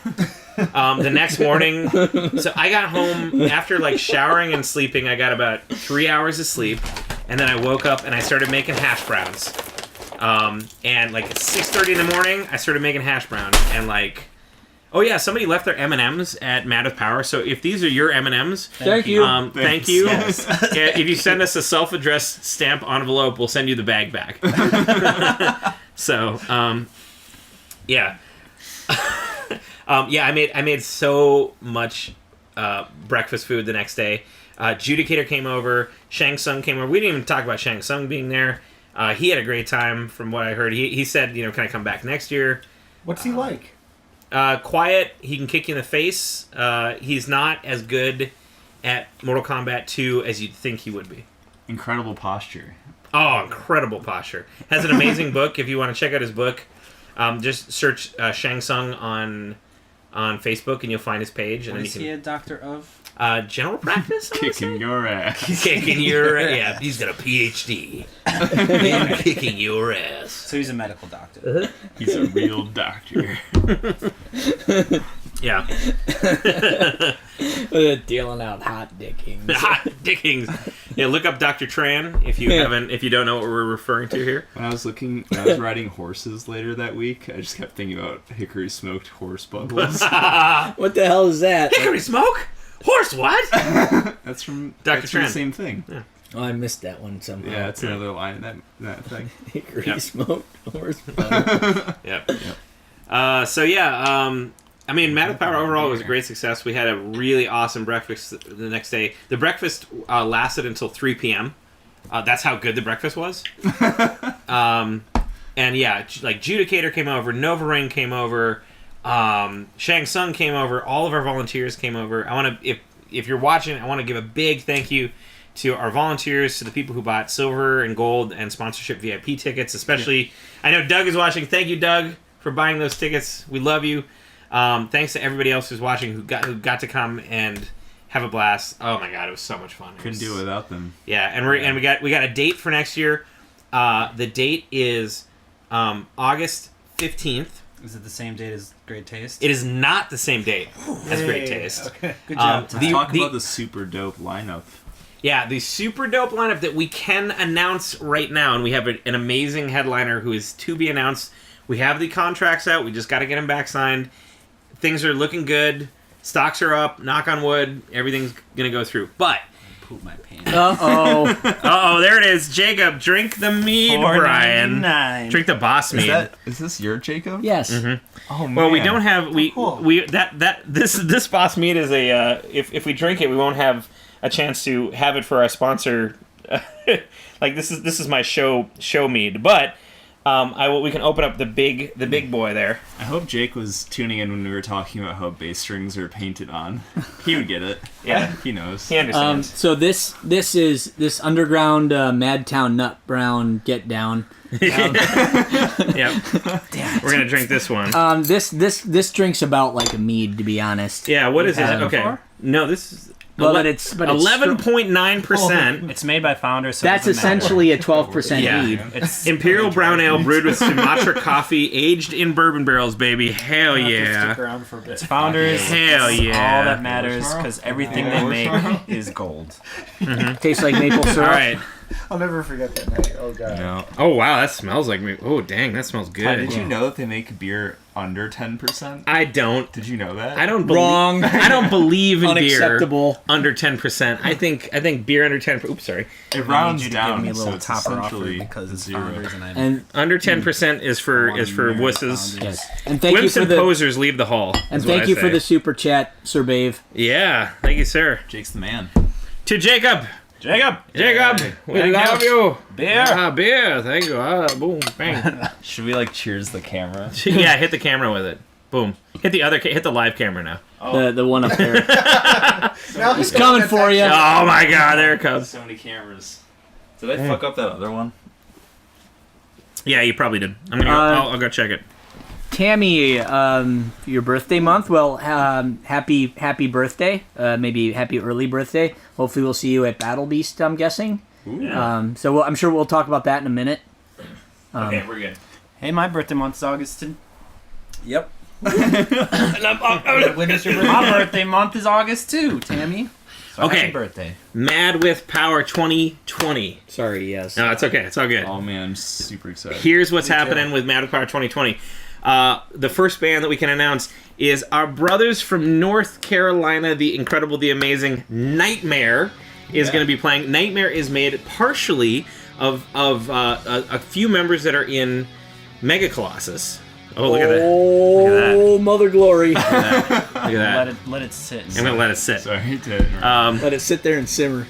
The next morning, so I got home after like showering and sleeping. I got about 3 hours of sleep, and then I woke up and I started making hash browns. And like at 6:30 in the morning, I started making hash browns, and like, oh yeah, somebody left their M&Ms at Mad with Power. So if these are your M&Ms, Thank you. thank you. If you send us a self-addressed stamp envelope, we'll send you the bag back. So yeah. I made so much breakfast food the next day. Judicator came over. Shang Tsung came over. We didn't even talk about Shang Tsung being there. He had a great time from what I heard. He said, can I come back next year? What's he like? Quiet. He can kick you in the face. He's not as good at Mortal Kombat 2 as you'd think he would be. Incredible posture. Oh, incredible posture. Has an amazing book. If you want to check out his book, just search Shang Tsung on Facebook and you'll find his page. And What then is you he can a doctor of? general practice. I wanna say? Kicking your ass. Kicking your ass. He's got a PhD in kicking your ass. So he's a medical doctor. He's a real doctor. Yeah. Dealing out hot dickings. Hot dickings. Yeah, look up Dr. Tran if you don't know what we're referring to here. When I was riding horses later that week, I just kept thinking about Hickory smoked horse bundles. What the hell is that? Hickory smoke? Horse what? That's from Dr. that's from Tran. the same thing. Yeah. Oh, I missed that one somehow. Yeah, it's another line in that thing. Hickory Yep. smoked horse bun. Yep. I mean, Mad with Power overall was a great success. We had a really awesome breakfast the next day. The breakfast lasted until 3 p.m. That's how good the breakfast was. And yeah, like Judicator came over, Nova Ring came over, Shang Tsung came over, all of our volunteers came over. I want to, if you're watching, I want to give a big thank you to our volunteers, to the people who bought silver and gold and sponsorship VIP tickets, especially. I know Doug is watching. Thank you, Doug, for buying those tickets. We love you. Thanks to everybody else who's watching who got to come and have a blast. Oh my god, it was so much fun. Couldn't do it without them. Yeah, and we got a date for next year. The date is August 15th. Is it the same date as Great Taste? It is not the same date as Great Taste. Okay. Good job. Let's talk about the super dope lineup. Yeah, the super dope lineup that we can announce right now, and we have an amazing headliner who is to be announced. We have the contracts out. We just got to get them back signed. Things are looking good. Stocks are up. Knock on wood. Everything's going to go through. But... Poop my pants. Uh-oh, there it is. Jacob, drink the mead, Brian. $4.99. Drink the boss mead. Is this your Jacob? Yes. Oh man. Well, we don't have cool. this boss mead is a if we drink it, we won't have a chance to have it for our sponsor. Like this is my show mead, but we can open up the big boy there. I hope Jake was tuning in when we were talking about how bass strings are painted on. He would get it. Yeah. He knows. He understands. So this is this underground Madtown Nut Brown Get Down. Yep. We're gonna drink this one. This drinks about like a mead, to be honest. Yeah. What is it? had it Okay. before? No, this is. But it's 11.9%. It's made by founders, so That's it doesn't matter. essentially a 12% Yeah. mead. It's Imperial brown ale brewed with Sumatra coffee, aged in bourbon barrels, baby. Hell yeah. Stick around for a bit. founders. Hell It's yeah. all that matters because everything they make is gold. Tastes like maple syrup. All right. I'll never forget that night. Oh god. No. Oh wow, that smells like me. Oh dang, that smells good. Did you know that they make beer under 10%? I don't. Did you know that? I don't Wrong. I don't believe in beer Unacceptable. under 10%. I think beer under 10. Oops, sorry. It rounds I need you to down, give me a little so it's topper offer essentially because it's zero. founders and I And Under 10% is for wusses. yes. And thank you Wimps for and the posers leave the hall. and is what thank I you for say. the super chat, Sir Bave. Yeah, thank you, sir. Jake's the man. To Jacob. Jacob, Jacob, we love you. beer. Beer. Thank you. Boom, bang. Should we cheers the camera? Yeah, hit the camera with it. Boom. Hit the live camera now. The one up there. Now He's coming for you. Oh my God, there it comes. So many cameras. Did I fuck up that other one? Yeah, you probably did. I'm gonna. I'll go check it. Tammy, your birthday month. Well, happy birthday. Maybe happy early birthday. Hopefully, we'll see you at Battle Beast. I'm guessing. Ooh. So I'm sure we'll talk about that in a minute. Okay, we're good. Hey, my birthday month is August. Yep. When is your birthday? My birthday month is August too, Tammy. So Okay. happy birthday. Mad with Power 2020. Sorry. Yes. No, it's okay. It's all good. Oh man, I'm super excited. Here's what's happening with Mad with Power 2020. The first band that we can announce is our brothers from North Carolina, the incredible, the amazing Nightmare is going to be playing. Nightmare is made partially of a few members that are in Mega Colossus. Oh, look at that. Oh, Mother Glory. Look at that. Let it sit. I'm going to let it sit. Sorry to. Let it sit there and simmer.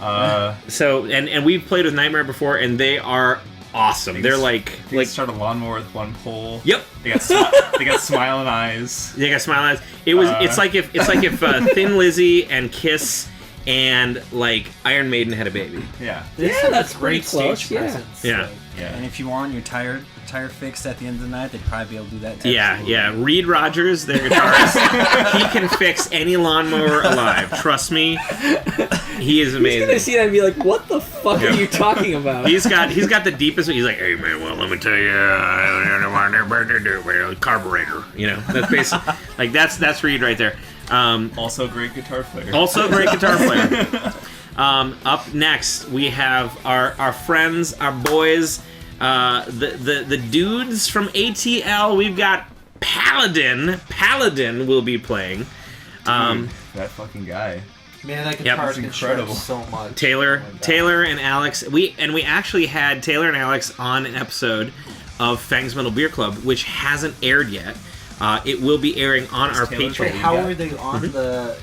So, and we've played with Nightmare before, and they are awesome. They're like start a lawnmower with one pole. Yep. They got they got smiling eyes. They got smiling eyes. It's like if Thin Lizzy and Kiss and Iron Maiden had a baby. Yeah. Yeah, that's pretty Great close. stage Yeah. presence. Yeah. Yeah. And if you want your tire fixed at the end of the night, they'd probably be able to do that too. Yeah. Reed Rogers, their guitarist, he can fix any lawnmower alive. Trust me, he is He's gonna amazing. see that and be like, "What the fuck Yeah. are you talking about?" He's got the deepest. He's like, hey man, well let me tell you, carburetor. You know, that's basically that's Reed right there. Also a great guitar player. Also a great guitar player. Up next, we have our friends, our boys, the dudes from ATL. We've got Paladin. Paladin will be playing. That fucking guy. Man, that Yep. guitar It's can incredible. shred so much. Taylor, Oh my God. Taylor and Alex. We actually had Taylor and Alex on an episode of Fangs Metal Beer Club, which hasn't aired yet. It will be airing on our Taylor Wait, Patreon. how are they on the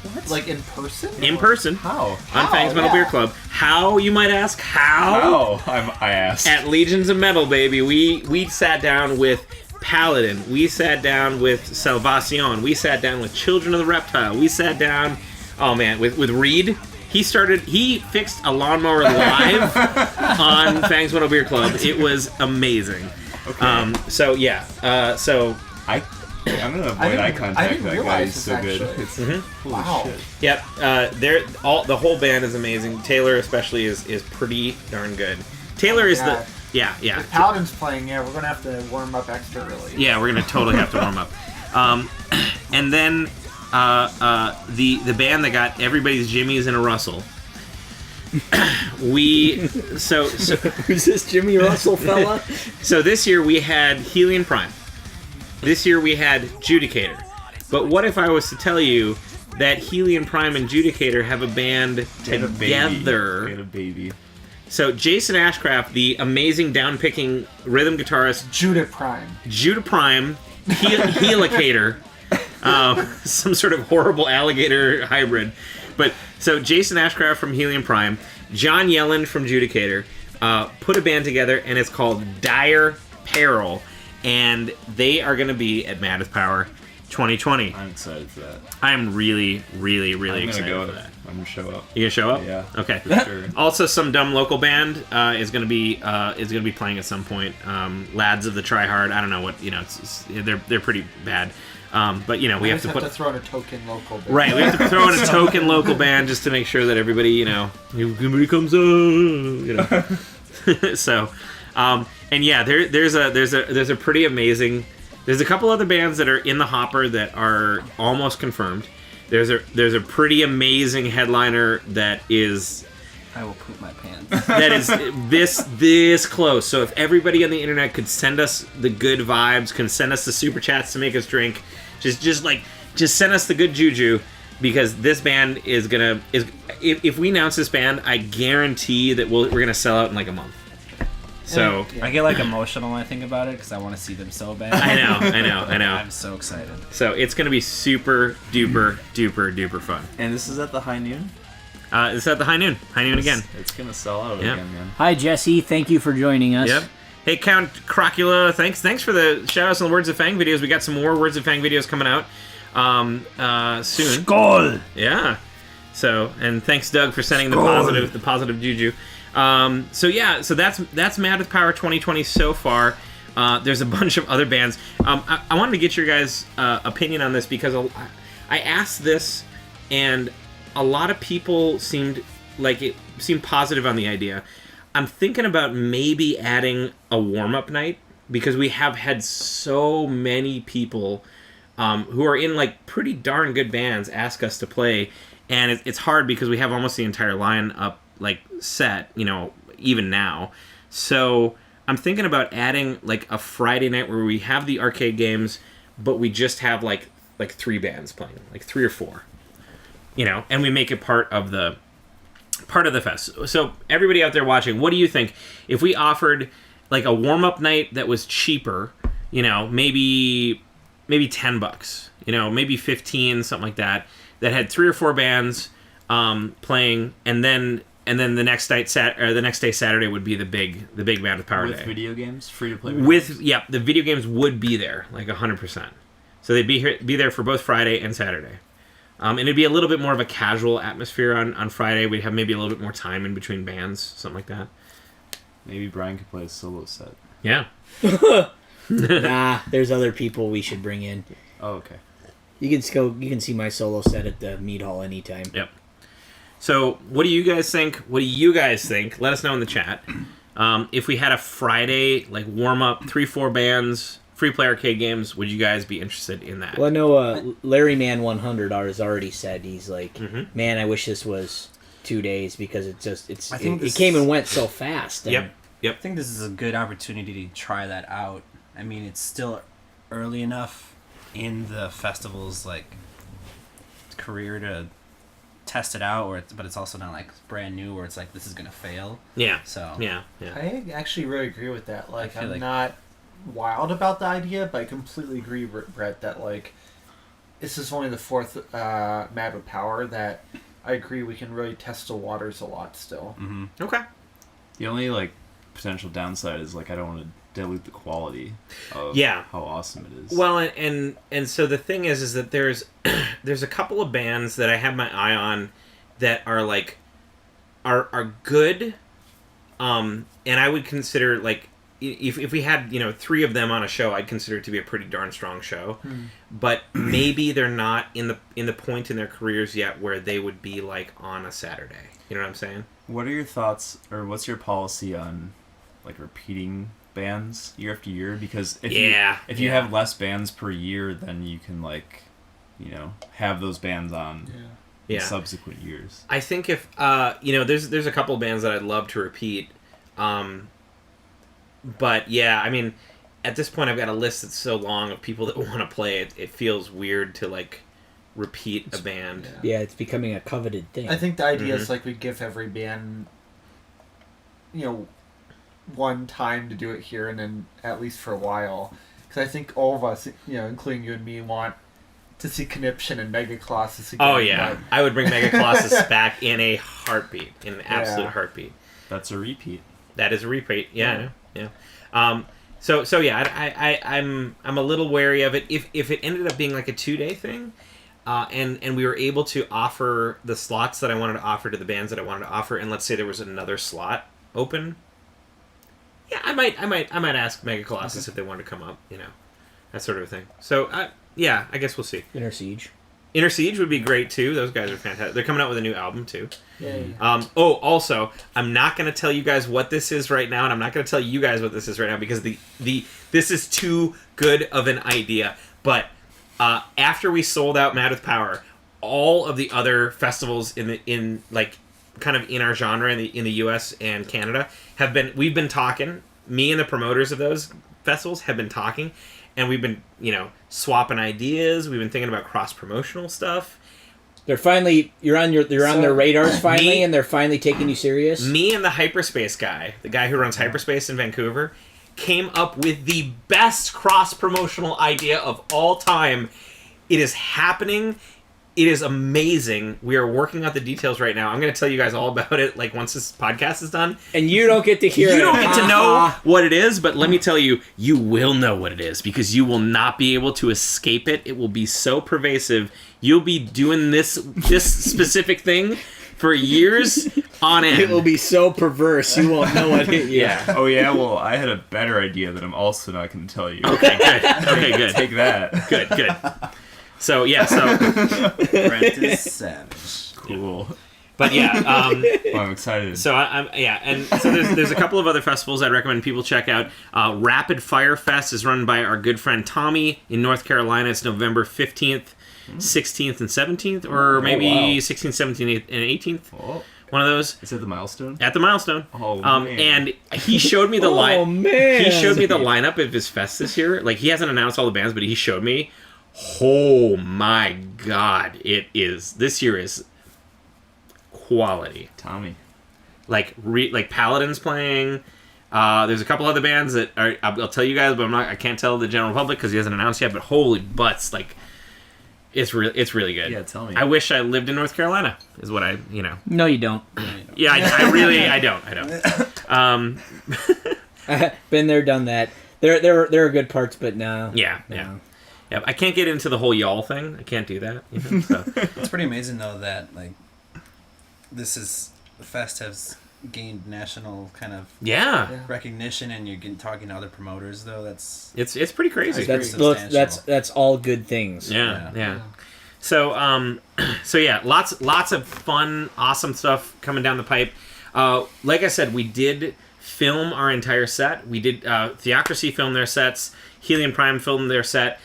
in person? In person. How? On Fangs Metal Yeah. Beer Club. How, you might ask? How? I asked. At Legions of Metal, baby, we sat down with Paladin. We sat down with Salvacion. We sat down with Children of the Reptile. We sat down, oh man, with Reed. He fixed a lawnmower live on Fangs Metal Beer Club. It was amazing. Okay. So yeah. I'm gonna avoid eye contact with that guy. He's so good. It's, holy Wow. shit. Yep. The whole band is amazing. Taylor especially is pretty darn good. Taylor is God. yeah. If Paladin's playing, we're gonna have to warm up extra early. Yeah, we're gonna totally have to warm up. And then the band that got everybody's Jimmys and a Russell. So Who's this Jimmy Russell fella? so this year we had Helium Prime. This year we had Judicator. But what if I was to tell you that Helium Prime and Judicator have a band They had together? a baby. So Jason Ashcraft, the amazing down-picking rhythm guitarist, Judah Prime. Judah Prime, Helicator, some sort of horrible alligator hybrid. But so Jason Ashcraft from Helium Prime, John Yelland from Judicator, put a band together, and it's called Dire Peril, and they are going to be at Maddest Power 2020. I'm excited for that. I'm really, really, really excited for that. I'm gonna show up. You gonna show up? Yeah. Okay. For sure. Also, some dumb local band is gonna be playing at some point. Lads of the Try Hard. I don't know what they're pretty bad. But we have to throw in a token local band. Right. We have to throw in a token local band just to make sure that everybody everybody comes up. So, and yeah, there's a pretty amazing. There's a couple other bands that are in the hopper that are almost confirmed. There's a pretty amazing headliner that is I will poop my pants. that is this close. So if everybody on the internet could send us the good vibes, can send us the super chats to make us drink, just send us the good juju, because this band is if we announce this band, I guarantee that we're gonna sell out in like a month. So I get like emotional when I think about it because I want to see them so bad. I know. I'm so excited. So it's gonna be super duper fun. And this is at the High Noon? It's at the High Noon again. It's gonna sell out Yeah. again, man. Hi, Jesse. Thank you for joining us. Yep. Hey, Count Crocula, thanks for the shout-outs on the Words of Fang videos. We got some more Words of Fang videos coming out soon. Skål! Yeah. So, and thanks, Doug, for sending the positive juju. So that's Maddest Power 2020 so far. There's a bunch of other bands. I wanted to get your guys' opinion on this because I asked this, and a lot of people seemed positive on the idea. I'm thinking about maybe adding a warm-up night, because we have had so many people who are in like pretty darn good bands ask us to play, and it's hard because we have almost the entire line up like set, even now. So I'm thinking about adding like a Friday night where we have the arcade games, but we just have like 3 bands playing, like 3 or 4, and we make it part of the fest. So everybody out there watching, what do you think if we offered like a warm-up night that was cheaper, maybe $10, maybe 15, something like that had 3 or 4 bands playing, and then the next day Saturday would be the big Maddest Power With day. video games, free to play. The video games would be there like 100%. So they'd be there for both Friday and Saturday. And it'd be a little bit more of a casual atmosphere on Friday. We'd have maybe a little bit more time in between bands, something like that. Maybe Brian could play a solo set. Yeah. Nah, there's other people we should bring in. Oh, okay. You can see my solo set at the Mead Hall anytime. Yep. So, what do you guys think? Let us know in the chat. If we had a Friday like warm up, 3-4 bands, free play arcade games, would you guys be interested in that? Well, I know Larry Man 100 has already said he's like, man, I wish this was 2 days because it came and went so fast. And Yep. I think this is a good opportunity to try that out. I mean, it's still early enough in the festival's like career to test it out, but it's also not like brand new where it's like this is gonna fail. Yeah. So Yeah. I actually really agree with that. Like, feel I'm like- not wild about the idea, but I completely agree, Brett, that like this is only the 4th Mad with Power that I agree we can really test the waters a lot still. Mm-hmm. Okay. The only like potential downside is like I don't want to dilute the quality of how awesome it is. Well, and so the thing is that there's a couple of bands that I have my eye on that are like are good, and I would consider like if we had 3 of them on a show, I'd consider it to be a pretty darn strong show. But maybe they're not in the point in their careers yet where they would be like on a Saturday. You know what I'm saying? What are your thoughts, or what's your policy on like repeating bands year after year? Because if you have less bands per year, then you can like have those bands on in subsequent years. I think if there's a couple bands that I'd love to repeat. But yeah, I mean, at this point, I've got a list that's so long of people that want to play it. It feels weird to like repeat a band. Yeah, it's becoming a coveted thing. I think the idea is like we give every band, one time to do it here, and then at least for a while, because I think all of us, including you and me, want to see Conniption and Mega Colossus again. Oh yeah, I would bring Mega Colossus back in a heartbeat, in an absolute heartbeat. That's a repeat. That is a repeat. Yeah. So yeah, I'm a little wary of it. If it ended up being like a 2-day thing, and we were able to offer the slots that I wanted to offer to the bands that I wanted to offer, and let's say there was another slot open, yeah, I might ask Mega Colossus if they wanted to come up, that sort of thing. So yeah, I guess we'll see. Inner Siege would be great too. Those guys are fantastic. They're coming out with a new album too. Yay. Also, I'm not going to tell you guys what this is right now, and I'm not going to tell you guys what this is right now because this is too good of an idea. But after we sold out Mad with Power, all of the other festivals in our genre in the U.S. and Canada we've been talking. Me and the promoters of those festivals have been talking. And we've been, swapping ideas. We've been thinking about cross-promotional stuff. They're finally, you're on their radars finally, and they're finally taking you serious. Me and the Hyperspace guy, the guy who runs Hyperspace in Vancouver, came up with the best cross-promotional idea of all time. It is happening. It is amazing. We are working out the details right now. I'm going to tell you guys all about it, like, once this podcast is done. And you don't get to hear it. You don't get to know what it is, but let me tell you, you will know what it is, because you will not be able to escape it. It will be so pervasive. You'll be doing this specific thing for years on end. It will be so perverse, you won't know what hit you. Yeah. Oh, yeah, well, I had a better idea that I'm also not going to tell you. Okay, good. Okay, good. Take that. Good. So, yeah, Brent is savage. Cool. But yeah, I'm excited. So and so there's a couple of other festivals I'd recommend people check out. Rapid Fire Fest is run by our good friend Tommy in North Carolina. It's November 15th, 16th, and 17th, or maybe 16th, 17th, and 18th. Oh. One of those. Is it the Milestone? At the Milestone. Oh, man. And he showed me the Oh, man. He showed me the lineup of his fest this year. Like, he hasn't announced all the bands, but he showed me. Oh my God! This year is quality. Tommy. Like Paladin's playing. There's a couple other bands that I'll tell you guys, but I can't tell the general public because he hasn't announced yet. But holy butts, like it's really good. Yeah, tell me. I wish I lived in North Carolina. Is what No, you don't. Yeah, I don't. Been there, done that. There are good parts, but no. Yeah. I can't get into the whole y'all thing. I can't do that. So. It's pretty amazing though that like the fest has gained national kind of recognition, and you're talking to other promoters though. It's pretty crazy. That's all good things. Yeah. So yeah, lots of fun, awesome stuff coming down the pipe. Like I said, we did film our entire set. We did Theocracy film their sets. Helium Prime filmed their set.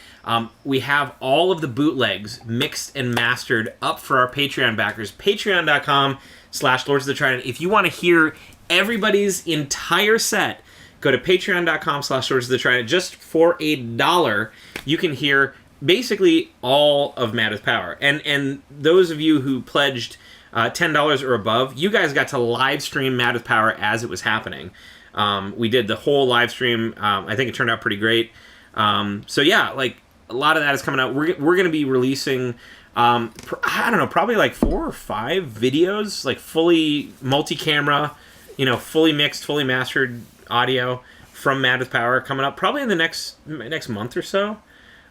We have all of the bootlegs mixed and mastered up for our Patreon backers. Patreon.com/Lords of the Trident. If you want to hear everybody's entire set, go to Patreon.com/Lords of the Trident. Just for $1, you can hear basically all of Mad with Power. And those of you who pledged $10 or above, you guys got to live stream Mad with Power as it was happening. We did the whole live stream. I think it turned out pretty great. So yeah, like a lot of that is coming out. We're going to be releasing, I don't know, probably like 4 or 5 videos, like fully multi-camera, fully mixed, fully mastered audio from Mad with Power coming up probably in the next month or so,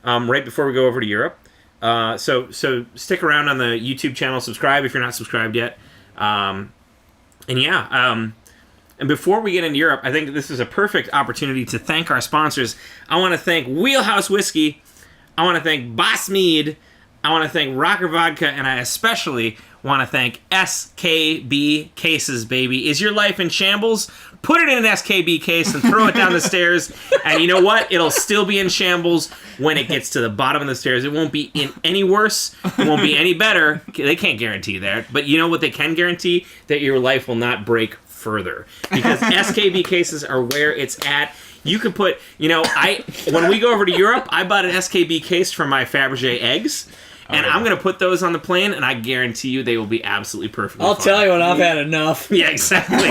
right before we go over to Europe. So stick around on the YouTube channel, subscribe if you're not subscribed yet. And yeah, and before we get into Europe, I think this is a perfect opportunity to thank our sponsors. I want to thank Wheelhouse Whiskey. I want to thank Boss Mead. I want to thank Rocker Vodka. And I especially want to thank SKB Cases, baby. Is your life in shambles? Put it in an SKB case and throw it down the stairs. And you know what? It'll still be in shambles when it gets to the bottom of the stairs. It won't be any worse. It won't be any better. They can't guarantee that. But you know what they can guarantee? That your life will not break further. Because SKB cases are where it's at. You can put, when we go over to Europe, I bought an SKB case for my Fabergé eggs. And I'm going to put those on the plane, and I guarantee you they will be absolutely perfect. I'll tell you when I've had enough. Yeah, exactly.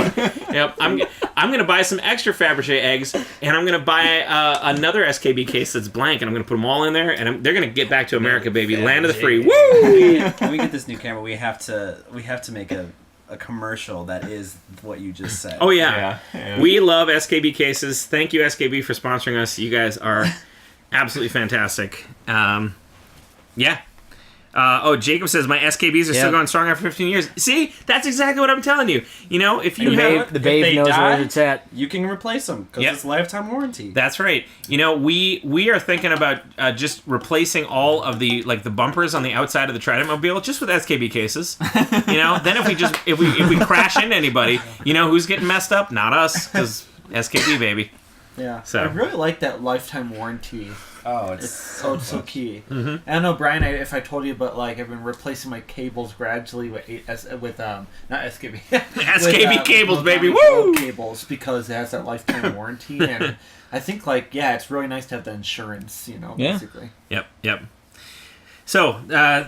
Yep. I'm going to buy some extra Fabergé eggs, and I'm going to buy another SKB case that's blank, and I'm going to put them all in there, and they're going to get back to America, baby. Land of the free. Woo! When we get this new camera, we have to make a commercial that is what you just said. Oh, yeah. We love SKB cases. Thank you, SKB, for sponsoring us. You guys are absolutely fantastic. Yeah. Jacob says, my SKBs are still going strong after 15 years. See? That's exactly what I'm telling you. If you have... The babe knows where it's at. You can replace them, because it's lifetime warranty. That's right. We are thinking about just replacing all of the bumpers on the outside of the Trident Mobile just with SKB cases. Then if we crash into anybody, who's getting messed up? Not us, because SKB, baby. Yeah. So I really like that lifetime warranty. Oh, it's so key. Mm-hmm. I don't know, Brian, if I told you, but I've been replacing my cables gradually with not SKB. SKB cables, baby. Woo! Cables, because it has that lifetime warranty, and I think it's really nice to have the insurance, basically. Yep. So,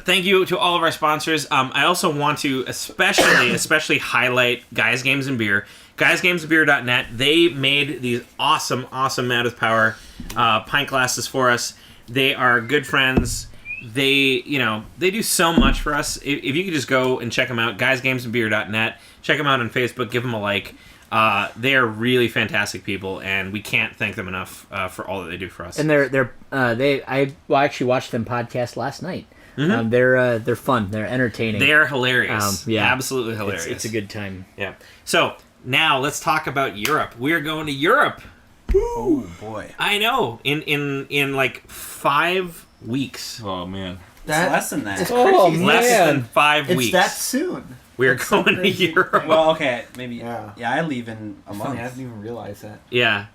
thank you to all of our sponsors. I also want to especially highlight Guys, Games, and Beer. GuysGamesandBeer.net. They made these awesome Mad with Power pint glasses for us. They are good friends. They do so much for us. If you could just go and check them out, GuysGamesandBeer.net. Check them out on Facebook. Give them a like. They are really fantastic people, and we can't thank them enough for all that they do for us. And I actually watched them podcast last night. Mm-hmm. They're fun. They're entertaining. They are hilarious. Absolutely hilarious. It's a good time. Yeah. So now let's talk about Europe. We're going to Europe. Woo. Oh boy! I know. In 5 weeks. Oh man. That's less than that. It's Oh, crazy. man. Less than 5 weeks. It's that soon. We are That's so going to crazy. Europe. Well, okay, maybe. Yeah. I leave in a month. Funny, I didn't even realize that. Yeah.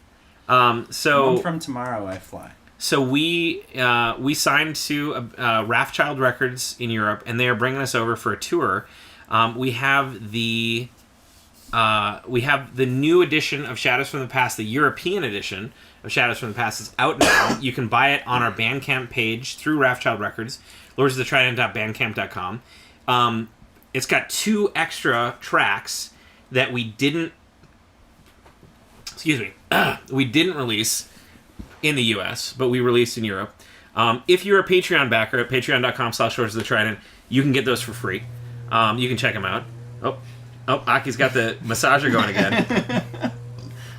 A month from tomorrow, I fly. So we signed to Wrathchild Records in Europe, and they are bringing us over for a tour. We have the new edition of Shadows from the Past, the European edition of Shadows from the Past is out now. You can buy it on our Bandcamp page through Wrathchild Records, lordsofthetrident.bandcamp.com. It's got 2 extra tracks that we didn't release in the US, but we released in Europe. If you're a Patreon backer at patreon.com/lordsofthetrident, you can get those for free. You can check them out. Oh, Aki's got the massager going again.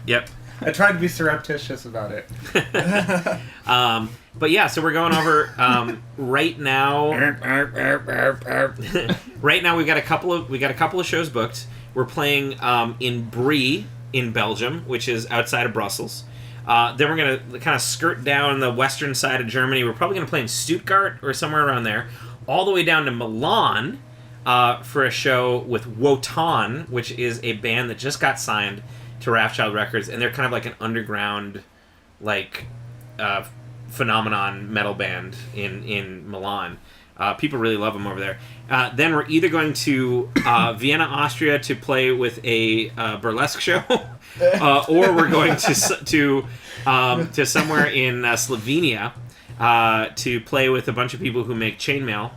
Yep. I tried to be surreptitious about it. But yeah, so we're going over right now. Right now, we've got a couple of shows booked. We're playing in Brie in Belgium, which is outside of Brussels. Then we're gonna kind of skirt down the western side of Germany. We're probably gonna play in Stuttgart or somewhere around there, all the way down to Milan for a show with Wotan, which is a band that just got signed to Wrathchild Records, and they're kind of like an underground, phenomenon metal band in Milan. People really love them over there. Then we're either going to Vienna, Austria, to play with a burlesque show, or we're going to somewhere in Slovenia to play with a bunch of people who make chainmail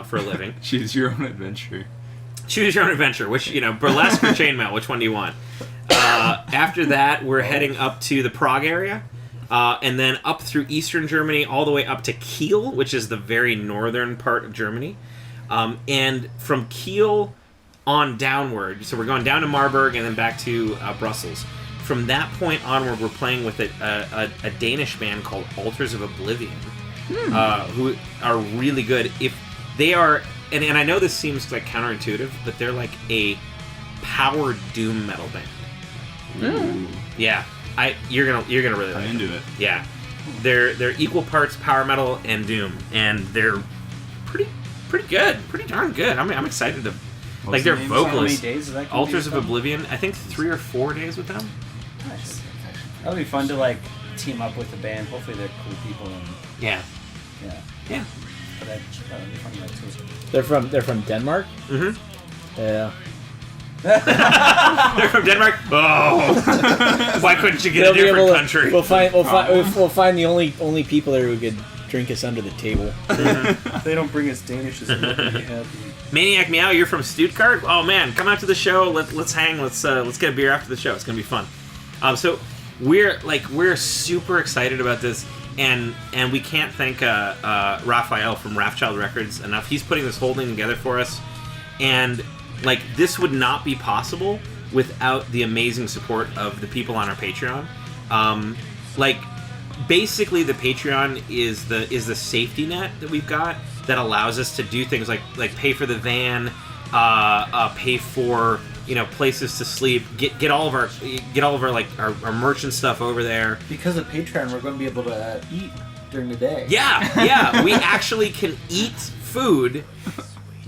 for a living. Choose your own adventure. Choose your own adventure. Which, burlesque or chainmail? Which one do you want? After that, we're heading up to the Prague area, and then up through eastern Germany, all the way up to Kiel, which is the very northern part of Germany. And from Kiel on downward, so we're going down to Marburg and then back to Brussels. From that point onward, we're playing with a Danish band called Altars of Oblivion, who are really good. If they are, and I know this seems like counterintuitive, but they're like a power doom metal band. Yeah, you're gonna really like I'm into it. Yeah, they're equal parts power metal and doom, and they're pretty good, pretty darn good. I'm excited to like their vocalists. How many days is that? Altars of Oblivion. I think 3 or 4 days with them. Nice. That'll be fun to like team up with the band. Hopefully they're cool people and Yeah. yeah. But that'll be fun too. They're from Denmark. Mm-hmm. Yeah. They're from Denmark. Oh, why couldn't you get a different country? We'll find the only people there who could drink us under the table. They don't bring us Danishes. We'll be happy. Maniac Meow, you're from Stuttgart. Oh man, come out to the show. Let's hang. Let's get a beer after the show. It's gonna be fun. So we're super excited about this, and we can't thank Raphael from Wrathchild Records enough. He's putting this whole thing together for us, and like this would not be possible without the amazing support of the people on our Patreon. Basically, the Patreon is the safety net that we've got that allows us to do things like pay for the van, pay for places to sleep, get all of our like our merch and stuff over there. Because of Patreon, we're going to be able to eat during the day. Yeah, we actually can eat food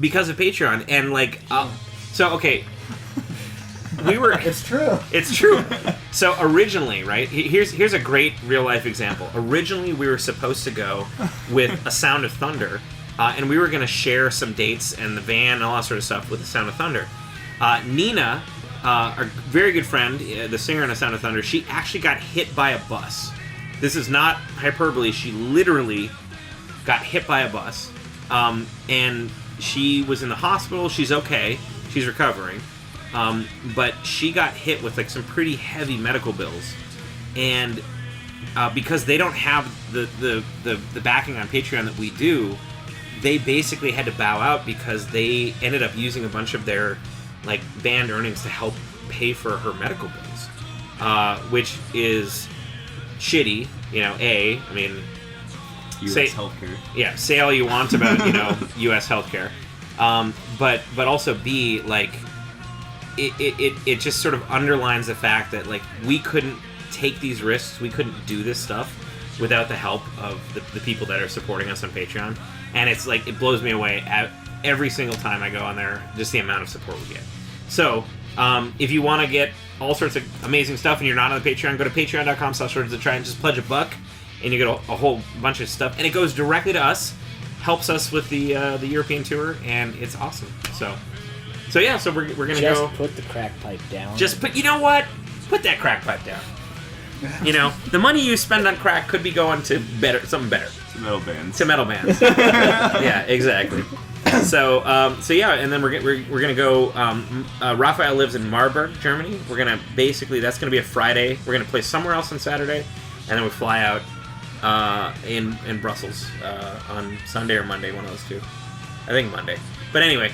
because of Patreon, and okay. It's true. It's true. So originally, right? Here's a great real life example. Originally, we were supposed to go with A Sound of Thunder, and we were going to share some dates and the van and all that sort of stuff with A Sound of Thunder. Nina, our very good friend, the singer in A Sound of Thunder, she actually got hit by a bus. This is not hyperbole. She literally got hit by a bus, and she was in the hospital. She's okay. She's recovering. But she got hit with like some pretty heavy medical bills, and because they don't have the backing on Patreon that we do, they basically had to bow out because they ended up using a bunch of their like band earnings to help pay for her medical bills, which is shitty. I mean, U.S. healthcare. Yeah, say all you want about U.S. healthcare, but also B, like. It just sort of underlines the fact that like we couldn't take these risks, we couldn't do this stuff without the help of the people that are supporting us on Patreon, and it's like it blows me away every single time I go on there, just the amount of support we get. So if you want to get all sorts of amazing stuff and you're not on the Patreon, go to patreon.com/SwordsToTry and just pledge $1 and you get a whole bunch of stuff, and it goes directly to us, helps us with the European tour, and it's awesome. So yeah, so we're gonna go. Just put the crack pipe down. You know what? Put that crack pipe down. The money you spend on crack could be going to something better. To metal bands. Yeah, exactly. So yeah, and then we're gonna go. Raphael lives in Marburg, Germany. That's gonna be a Friday. We're gonna play somewhere else on Saturday, and then we fly out in Brussels on Sunday or Monday, one of those two. I think Monday. But anyway.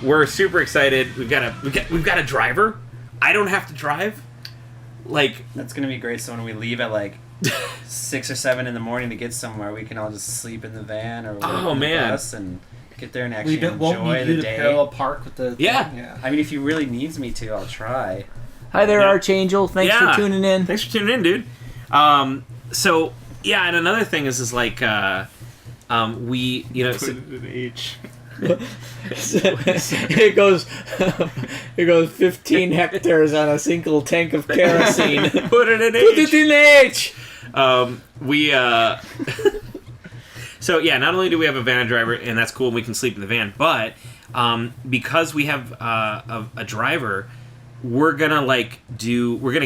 We're super excited. We've got a driver. I don't have to drive. Like that's gonna be great. So when we leave at like 6 or 7 in the morning to get somewhere, we can all just sleep in the van or the bus and get there and actually enjoy the day. Parallel park with the yeah. I mean, if he really needs me to, I'll try. Hi there, Archangel. Thanks for tuning in. Thanks for tuning in, dude. So yeah, and another thing is like we Put it in H. it goes 15 hectares on a single tank of kerosene. Put it in H. So yeah, not only do we have a van driver, and that's cool, and we can sleep in the van, but because we have a driver, we're gonna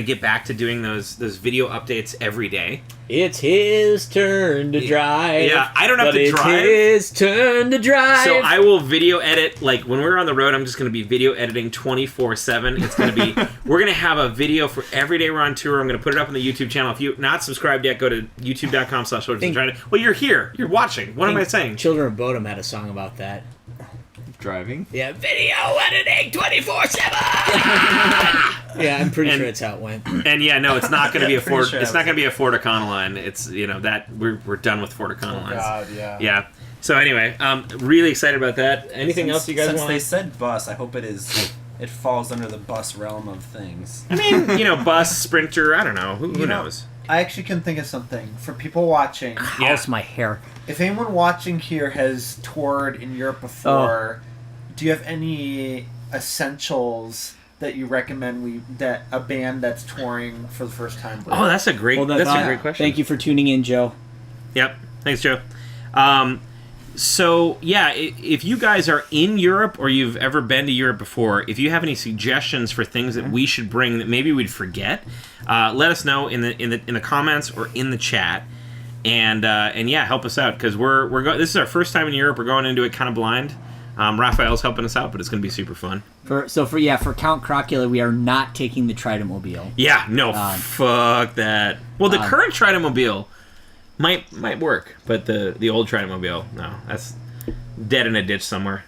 get back to doing those video updates every day. It's his turn to drive. Yeah, I don't have to drive. It's his turn to drive. So I will video edit, like when we're on the road, I'm just going to be video editing 24/7. It's going to be, we're going to have a video for every day we're on tour. I'm going to put it up on the YouTube channel. If you're not subscribed yet, go to youtube.com/SwordsToTry. Well, you're here. You're watching. What am I saying? Children of Bodom had a song about that. Driving? Yeah, video editing 24/7. Yeah, I'm pretty sure that's how it went. And yeah, no, it's not going to be a Ford. It's not going to be a Ford Econoline. It's that we're done with Ford Econolines. Oh God, yeah. Yeah. So anyway, really excited about that. Anything else you guys want? Since they said bus, I hope it it falls under the bus realm of things. I mean, you know, bus, sprinter, I don't know. Who knows? I actually can think of something for people watching. How's my hair? If anyone watching here has toured in Europe before, do you have any essentials that you recommend that a band that's touring for the first time brings? Oh, that's a great question. Thank you for tuning in, Joe. Yep. Thanks, Joe. So, yeah, if you guys are in Europe or you've ever been to Europe before, if you have any suggestions for things that we should bring that maybe we'd forget, let us know in the comments or in the chat, and yeah, help us out, because this is our first time in Europe. We're going into it kind of blind. Raphael's helping us out, but it's going to be super fun. For Count Crocula, we are not taking the Trident-mobile. Yeah, no, fuck that. Well, the current Trident-mobile might work, but the old Trident-mobile, no, that's dead in a ditch somewhere.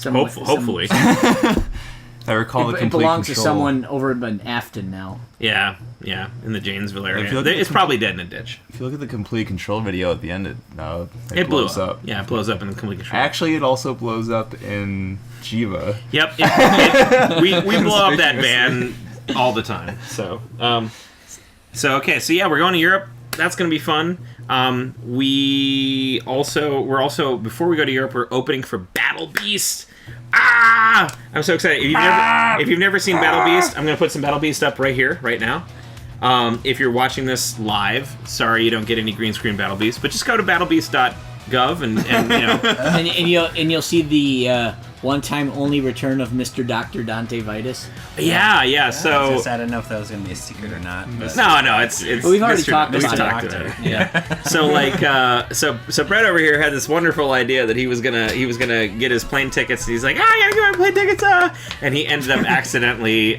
Hopefully. I recall it belongs to someone over in Afton now. Yeah, in the Janesville area. It's probably dead in a ditch. If you look at the complete control video at the end, it blows up. Yeah, it blows up in the complete control. Actually, it also blows up in Jiva. Yep, we blow up that van all the time. So okay, so yeah, we're going to Europe. That's going to be fun. We're also before we go to Europe, we're opening for Battle Beast. I'm so excited. If you've never seen Battle Beast, I'm going to put some Battle Beast up right here, right now. If you're watching this live, sorry you don't get any green screen Battle Beast, but just go to battlebeast.gov and you know. and you'll see the one-time only return of Mr. Dr. Dante Vitus. Yeah. So I don't know if that was going to be a secret or not. But... No, it's. Well, we've already talked about it. Yeah. So Brett over here had this wonderful idea that he was gonna get his plane tickets. And he's like, I gotta get my plane tickets. And he ended up accidentally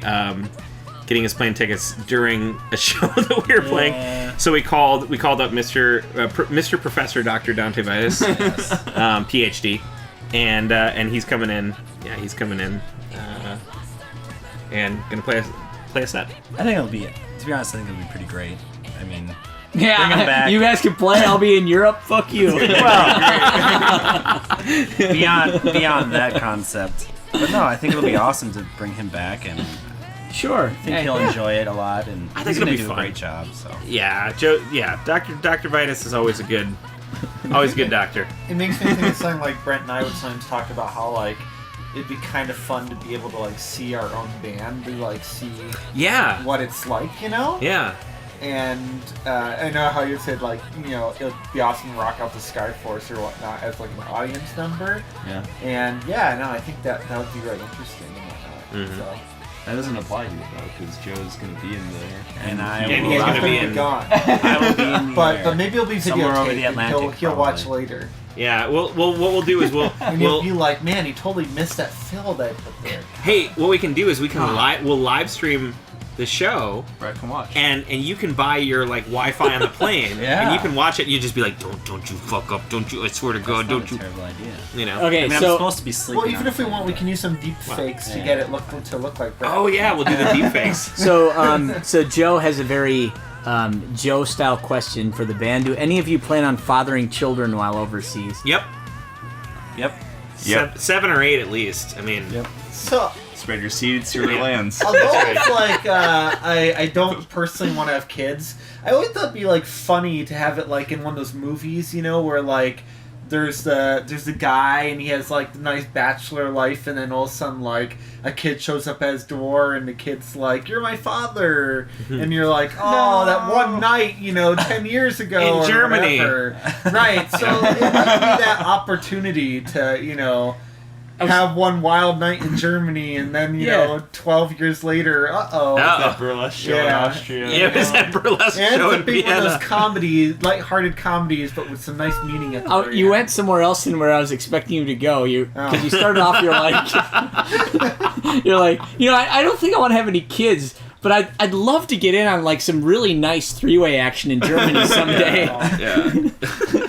getting his plane tickets during a show that we were playing. So we called up Mr. Professor Dr. Dante Vitus, PhD. And he's coming in. Yeah, he's coming in. And gonna play a set. I think it'll be. To be honest, I think it'll be pretty great. I mean, yeah, bring him back. You guys can play. I'll be in Europe. Fuck you. Well, beyond that concept, but no, I think it'll be awesome to bring him back, and sure, I think he'll enjoy it a lot, and I think he's it'll gonna be do fun. a great job. So yeah, Joe. Yeah, Dr. Vitus is always a good doctor. It makes me think of something like Brent and I would sometimes talk about how like it'd be kind of fun to be able to like see our own band, to like see what it's like, you know? Yeah. And I know how you said like, you know, it'd be awesome to rock out the Skyforce or whatnot as like an audience member. Yeah. And I think that would be really interesting and whatnot. Mm-hmm. So. That doesn't apply to you though, because Joe's gonna be in there, and he's gonna be gone. I will be in but maybe it'll be somewhere over the videotaped. Atlantic. He'll watch later. Yeah. Well, what we'll do is and you'll be like, man, he totally missed that fill that I put there. Hey, what we can do is we'll live stream the show. Right, come watch. And you can buy your like Wi-Fi on the plane, Yeah. and you can watch it. And you just be like, don't you fuck up, don't you? I swear to God, don't you? Terrible idea. You know. Okay, I mean, so I'm supposed to be sleeping. Well, even if we want, we can use some deep fakes to get it look like Brett. Oh yeah, we'll do the deep fakes. So Joe has a very Joe-style question for the band. Do any of you plan on fathering children while overseas? Yep. 7 or 8 at least. I mean. Yep. So. Spread your seeds, see where it lands. Although it's like I don't personally want to have kids, I always thought it'd be like funny to have it like in one of those movies, you know, where like there's the guy and he has like the nice bachelor life, and then all of a sudden like a kid shows up at his door and the kid's like, "You're my father," and you're like, "Oh, that one night, you know, 10 years ago in Germany." Right? So it might be that opportunity to, you know, have one wild night in Germany, and then, you know, 12 years later, That burlesque show in Austria. Yeah, it was that burlesque show in Vienna. One of those Vienna. comedies, lighthearted comedies, but with some nice meaning at the very You end. went somewhere else than where I was expecting you to go. Because you started off, you're like, you know, I don't think I want to have any kids, but I'd love to get in on like some really nice three-way action in Germany someday. Yeah.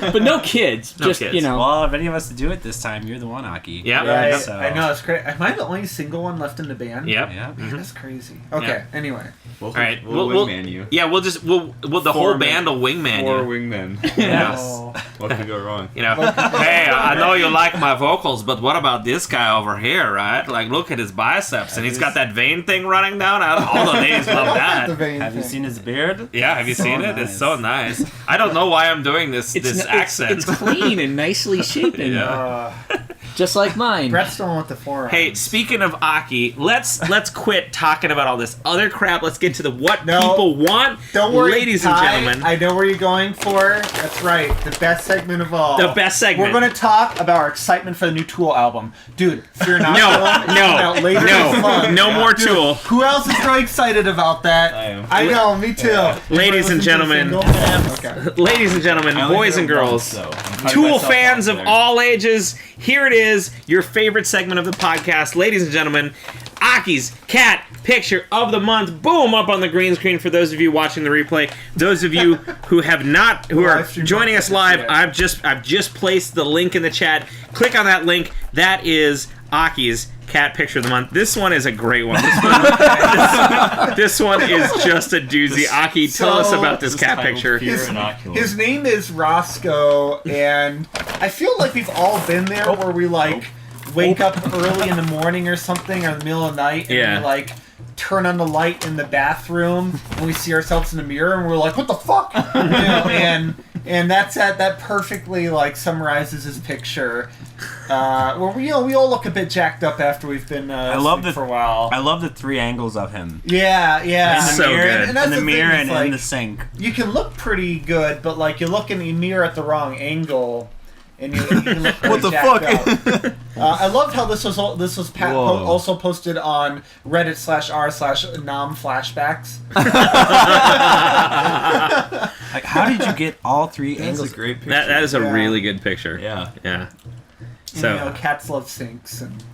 But no kids. Just, kids. you know. Well, if any of us do it this time, you're the one, Aki. Yeah. Right. So- I know, it's great. Am I the only single one left in the band? Yep. Yeah. Man, that's crazy. Okay, Yeah. anyway. We'll, All right. we'll wingman you. Yeah, we'll the whole band will wingman Four you. wingmen. Yes. Oh. What could go wrong? You know, hey, I know you like my vocals, but what about this guy over here, right? Like, look at his biceps, and he's got that vein thing running down. All the ladies love that. Have you seen his beard? Yeah, have you seen it? Nice. It's so nice. I don't know why I'm doing this accent. It's clean and nicely shapen. Yeah. Just like mine. Brett's the one with the forearms. Hey, speaking of Aki, let's quit talking about all this other crap. Let's get to the what people want. Don't worry, ladies Ty, and gentlemen. I know where you're going for. That's right. The best segment of all. The best segment. We're going to talk about our excitement for the new Tool album. Dude, Fear Not no more Tool. Who else is really excited about that? I am. I know, me too. Yeah. Ladies and gentlemen. Okay. Ladies and gentlemen, I only boys hear and it girls, once, so I'm cutting Tool myself fans off of there. all ages, here it is, your favorite segment of the podcast. Ladies and gentlemen, Aki's Cat Picture of the Month. Boom, up on the green screen for those of you watching the replay. Those of you who are joining us live, I've just placed the link in the chat. Click on that link. That is Aki's Cat Picture of the Month. This one is a great one. This one is just a doozy. Aki, tell us about this cat picture. His name is Roscoe, and I feel like we've all been there where we wake up early in the morning or something, or in the middle of the night, and we turn on the light in the bathroom, and we see ourselves in the mirror, and we're like, "What the fuck?" You know, and that perfectly summarizes his picture. Where we all look a bit jacked up after we've been asleep for a while. I love the three angles of him. Yeah. In the So mirror, good. And that's in the the mirror thing, and in the sink. You can look pretty good, but you look in the mirror at the wrong angle, and you can look pretty What the jacked up. I loved how this was also posted on Reddit/r/nom flashbacks. How did you get all three That's angles? a great picture. That is a Yeah. really good picture. Yeah. Yeah. And, So, cats love sinks, and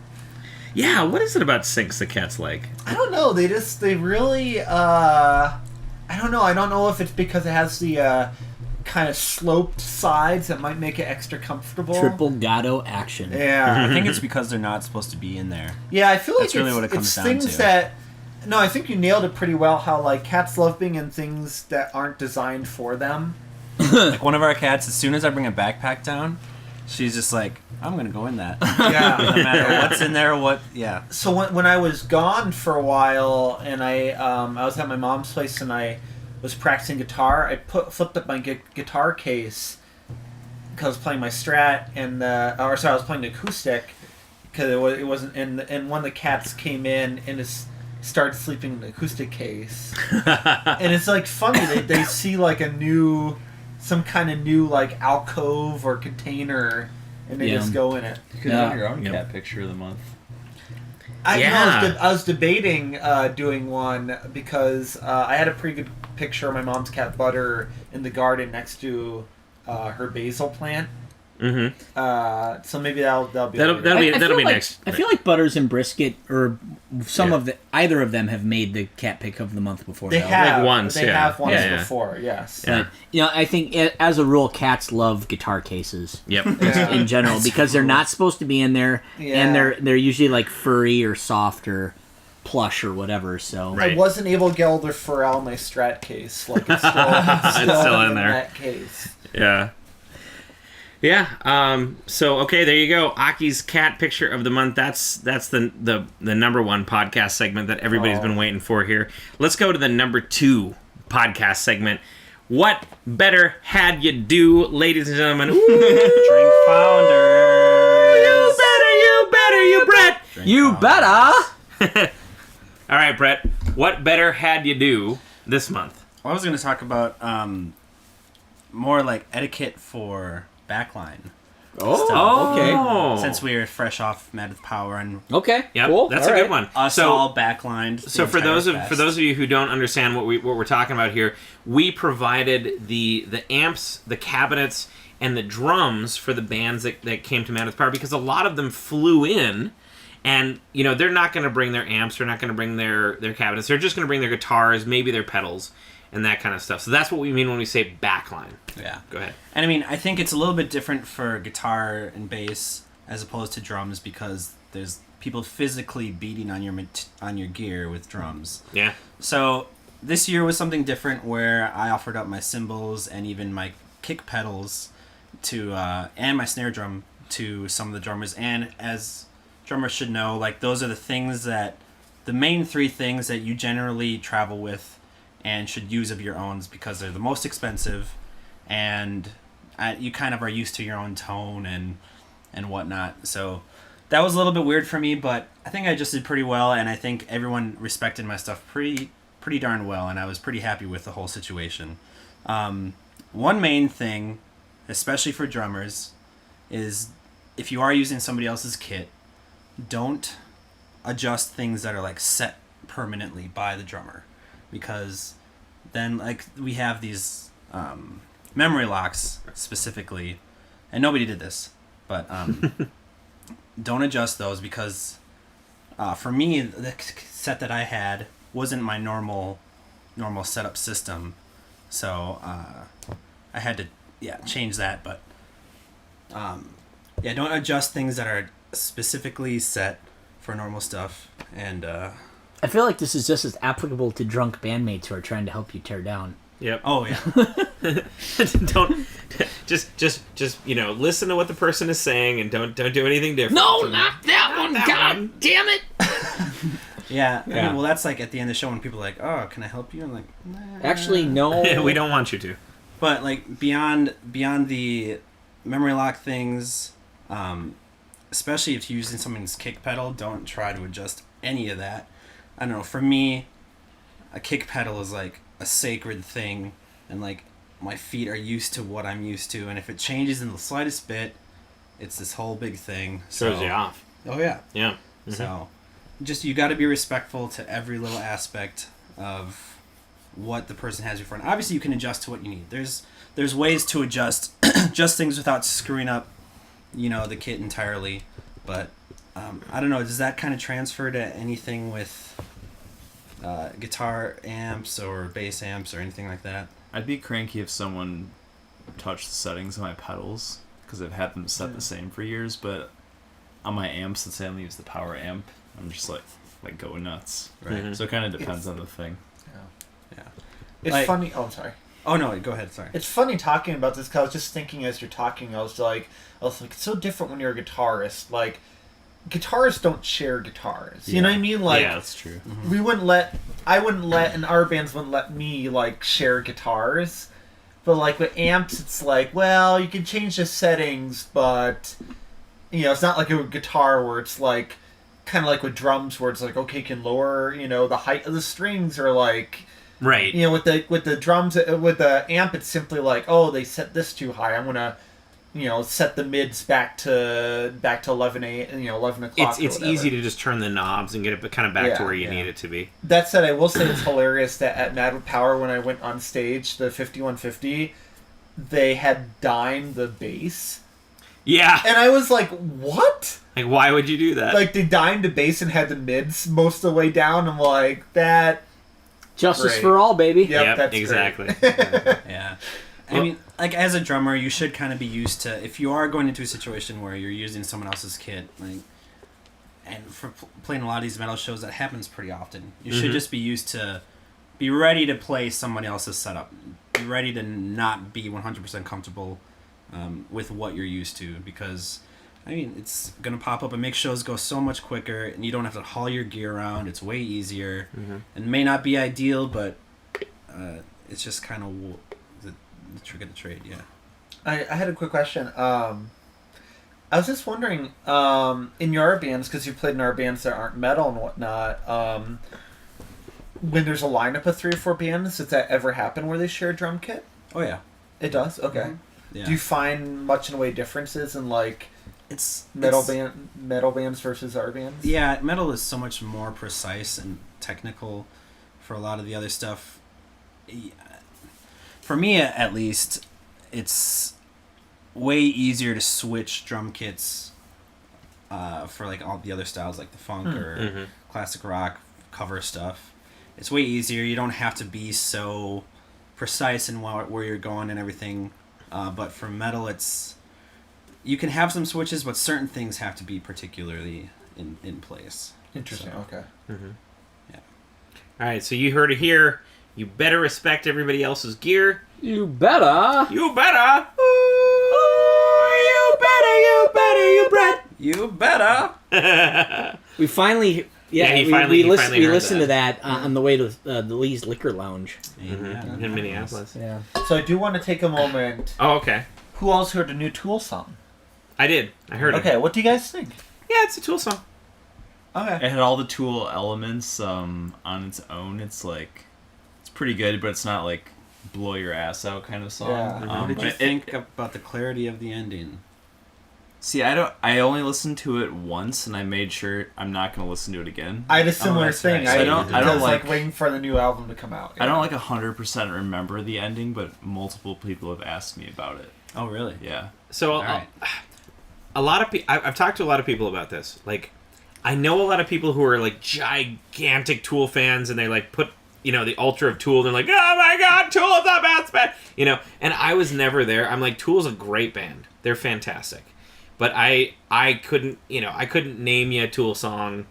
yeah, what is it about sinks that cats like? I don't know. They really. I don't know. I don't know if it's because it has the kind of sloped sides that might make it extra comfortable. Triple Gatto action. Yeah. I think it's because they're not supposed to be in there. Yeah, I feel like That's really what it comes it's down things to. that. No, I think you nailed it pretty well. How cats love being in things that aren't designed for them. Like one of our cats, as soon as I bring a backpack down, she's just like, I'm gonna go in that. Yeah. No matter what's in there, yeah. So when I was gone for a while, and I was at my mom's place, and I was practicing guitar, I flipped up my guitar case because I was playing my Strat, and I was playing the acoustic because it wasn't. And one of the cats came in and started sleeping in the acoustic case, and it's funny. They see some kind of new alcove or container, and they just go in it. You could have your own cat picture of the month. I was debating doing one because I had a pretty good picture of my mom's cat Butter in the garden next to her basil plant. Mm-hmm. So maybe that'll be That'll be next. I feel like Butters and Brisket, or either of them have made the cat pick of the month before. They though. have once, They yeah. have once Yeah. before. Yes. Yeah. But, I think as a rule, cats love guitar cases. Yep. Yeah. In general, because they're not supposed to be in there, Yeah. and they're usually furry or soft or plush or whatever. So Right. I wasn't able to get all their fur out of my Strat case. It's still in there. that case. Yeah. Yeah. So okay, there you go. Aki's cat picture of the month. That's the number one podcast segment that everybody's been waiting for here. Let's go to the number 2 podcast segment. What better had you do, ladies and gentlemen? Ooh, Drink Founders. you Brett. you better. All right, Brett. What better had you do this month? Well, I was going to talk about more etiquette for backline. Okay. Since we were fresh off Mad with Power and Okay. Yep, Cool. that's All a good right. one. us all backlined. So for those of you who don't understand what we're talking about here, we provided the amps, the cabinets, and the drums for the bands that came to Mad with Power, because a lot of them flew in, and they're not going to bring their amps, they're not going to bring their cabinets, they're just going to bring their guitars, maybe their pedals, and that kind of stuff. So that's what we mean when we say backline. Yeah. Go ahead. And I think it's a little bit different for guitar and bass as opposed to drums, because there's people physically beating on your gear with drums. Yeah. So this year was something different, where I offered up my cymbals and even my kick pedals and my snare drum to some of the drummers. And as drummers should know, like, those are the main 3 things that you generally travel with and should use of your own, because they're the most expensive, and you kind of are used to your own tone and whatnot. So that was a little bit weird for me, but I think I just did pretty well, and I think everyone respected my stuff pretty darn well, and I was pretty happy with the whole situation. One main thing, especially for drummers, is if you are using somebody else's kit, don't adjust things that are like set permanently by the drummer, because then, like, we have these memory locks specifically, and nobody did this, but don't adjust those, because for me, the set that I had wasn't my normal setup system, so I had to change that. But don't adjust things that are specifically set for normal stuff. And I feel like this is just as applicable to drunk bandmates who are trying to help you tear down. Yep. Oh yeah. Don't just listen to what the person is saying and don't do anything different. No, not that one. God damn it. Yeah. I mean, well, that's like at the end of the show when people are like, "Oh, can I help you?" I'm like, nah. Actually, no. We don't want you to. But like beyond the memory lock things, especially if you're using somebody's kick pedal, don't try to adjust any of that. I don't know. For me, a kick pedal is like a sacred thing, and like my feet are used to what I'm used to, and if it changes in the slightest bit, it's this whole big thing. Throws you off. Oh yeah. Yeah. Mm-hmm. So, just you got to be respectful to every little aspect of what the person has you for. And obviously, you can adjust to what you need. There's ways to adjust things without screwing up, the kit entirely. But I don't know. Does that kind of transfer to anything with guitar amps or bass amps or anything like that? I'd be cranky if someone touched the settings on my pedals, because I've had them set the same for years. But on my amps, let's say I only use the power amp, I'm just like going nuts. Right. Mm-hmm. So it kind of depends on the thing. Yeah. It's funny. Oh, I'm sorry. Oh no, go ahead. Sorry. It's funny talking about this because I was just thinking as you're talking, I was like, it's so different when you're a guitarist. Like, guitarists don't share guitars. You know what I mean? Like, yeah, that's true. Mm-hmm. And our bands wouldn't let me like share guitars. But like with amps, it's like, well, you can change the settings, but it's not like a guitar where it's like kind of like with drums where it's like, okay, you can lower the height of the strings, or like. Right. With the drums, with the amp, it's simply like, oh, they set this too high. I'm gonna, set the mids back to 11 o'clock. It's easy to just turn the knobs and get it kind of back to where you need it to be. That said, I will say it's hilarious that at Mad with Power, when I went on stage, the 5150, they had dined the bass. Yeah. And I was like, what? Like, why would you do that? Like, they dined the bass and had the mids most of the way down. I'm like, that. Justice Great. for all, baby. Yep, that's exactly. Yeah. I mean, like, as a drummer, you should kind of be used to, if you are going into a situation where you're using someone else's kit, like, and for playing a lot of these metal shows, that happens pretty often. You should just be used to, be ready to play someone else's setup. Be ready to not be 100% comfortable with what you're used to, because, I mean, it's going to pop up and make shows go so much quicker, and you don't have to haul your gear around. It's way easier. And may not be ideal, but it's just kind of the trick of the trade, yeah. I had a quick question. I was just wondering, in your bands, because you've played in our bands that aren't metal and whatnot, when there's a lineup of 3 or 4 bands, does that ever happen where they share a drum kit? Oh, yeah. It does? Okay. Yeah. Do you find much in the way differences in, like, metal bands versus our bands? Yeah, metal is so much more precise and technical for a lot of the other stuff. For me, at least, it's way easier to switch drum kits for like all the other styles, like the funk or classic rock cover stuff. It's way easier. You don't have to be so precise in where you're going and everything. But for metal, you can have some switches, but certain things have to be particularly in place. Interesting. So, okay. Yeah. All right, so you heard it here. You better respect everybody else's gear. You better. You better. Ooh. You better. We finally, he we finally heard listened to that. that on the way to the Lee's Liquor Lounge. In Minneapolis. Yeah. So I do want to take a moment. Oh, okay. Who else heard a new Tool song? I did. I heard it. Okay, what do you guys think? Yeah, it's a Tool song. Okay. It had all the Tool elements on its own. It's pretty good, but it's not like blow your ass out kind of song. Yeah. What did you but think about the clarity of the ending? See, I only listened to it once, and I made sure I'm not going to listen to it again. I had a similar that's thing. right. I don't was like waiting for the new album to come out. I don't 100% remember the ending, but multiple people have asked me about it. Oh, really? Yeah. So All right. a lot of I've talked to a lot of people about this. Like, I know a lot of people who are like gigantic Tool fans, and they like put the ultra of Tool. And they're like, oh my god, Tool is the best band. And I was never there. I'm like, Tool's a great band. They're fantastic. But I couldn't I couldn't name you a Tool song.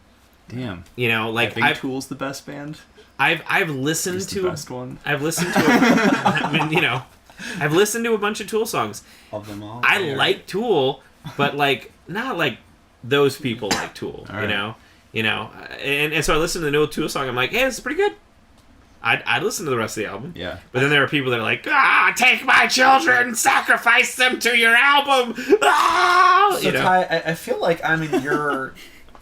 Damn. Like I think Tool's the best band. I've listened He's to the best one. I've listened to I mean, I've listened to a bunch of Tool songs. Of them all. I like Tool, but like not like those people like Tool, All right. And so I listened to the new Tool song. I'm like, hey, this is pretty good. I'd listen to the rest of the album. Yeah. But then there are people that are like, take my children, sacrifice them to your album. So Ty, I feel like I'm in your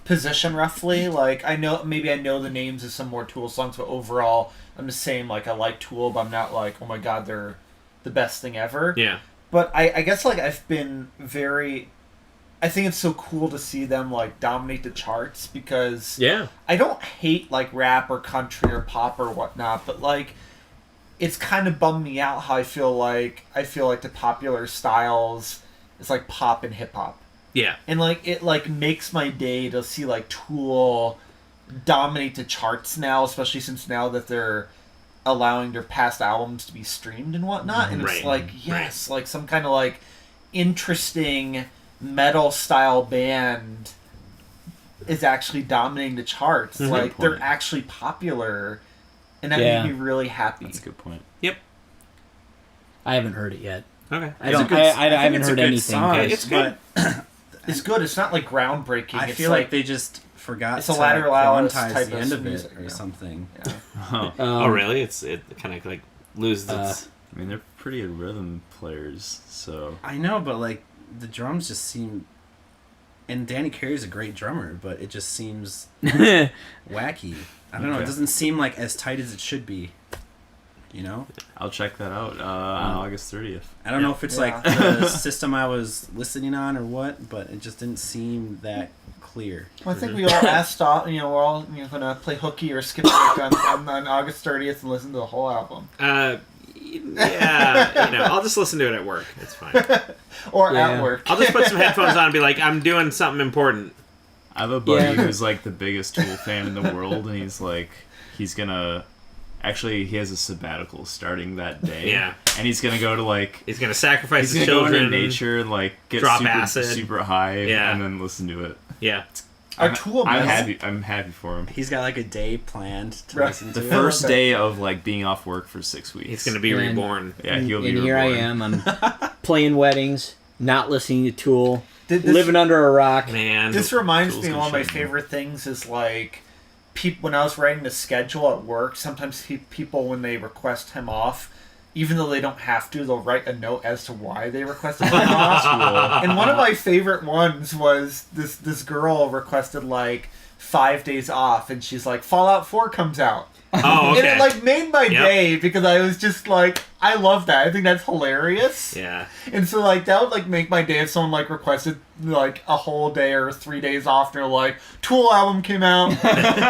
position roughly. Like I know the names of some more Tool songs, but overall I'm the same. Like I like Tool, but I'm not like, oh my god, they're the best thing ever. Yeah. But I guess like I've been I think it's so cool to see them like dominate the charts because I don't hate like rap or country or pop or whatnot, but like it's kind of bummed me out how I feel like the popular styles is like pop and hip hop. Yeah. And like it like makes my day to see like Tool dominate the charts now, especially since now that they're allowing their past albums to be streamed and whatnot. And it's Right. like yes, like some kind of like interesting metal style band is actually dominating the charts. Mhm. Like Good they're point. actually popular, and that Yeah. made me really happy. That's a good point. I haven't heard it yet. Okay. I haven't it's a heard good anything. song, 'cause- It's good. It's good. It's not like groundbreaking. I It's feel like they just forgot it's a to lateral Alice quantize type the of end of music, it or yeah. something. Yeah. Oh. Oh, really? It kind of like loses its... I mean, they're pretty good rhythm players, so... I know, but like the drums just seem. And Danny Carey's a great drummer, but it just seems wacky. I don't know. It Okay. doesn't seem like as tight as it should be. I'll check that out on August 30th. I don't know if it's like the system I was listening on or what, but it just didn't seem that clear. Well, I think we all asked off. We're all gonna play hooky or skip work on August 30th and listen to the whole album, Yeah, I'll just listen to it at work. It's fine. or Yeah. at work. I'll just put some headphones on and be like, I'm doing something important. I have a buddy Yeah. who's like the biggest Tool fan in the world, and he's gonna... Actually, he has a sabbatical starting that day. Yeah. And he's gonna go to like... He's gonna sacrifice He's his gonna go children. into nature and like get drop super, acid. super high Yeah. and then listen to it. Yeah. Our Tool I'm metal- happy. I'm happy for him. He's got like a day planned to Right. listen to. The it. first day of like being off work for 6 weeks. He's gonna be And- reborn. Yeah, he'll be and here I reborn. am. I'm playing weddings, not listening to Tool, This- living under a rock. Man. This reminds Tool's me of gonna one of my shut down. favorite things is like when I was writing the schedule at work, sometimes people, when they request time off, even though they don't have to, they'll write a note as to why they requested time off. And one of my favorite ones was this girl requested like 5 days off, and she's like, Fallout 4 comes out. Oh, okay. And it like made my Yep. day because I was just like, I love that. I think that's hilarious. Yeah. And so like that would like make my day if someone like requested like a whole day or 3 days off, and they're like, Tool album came out.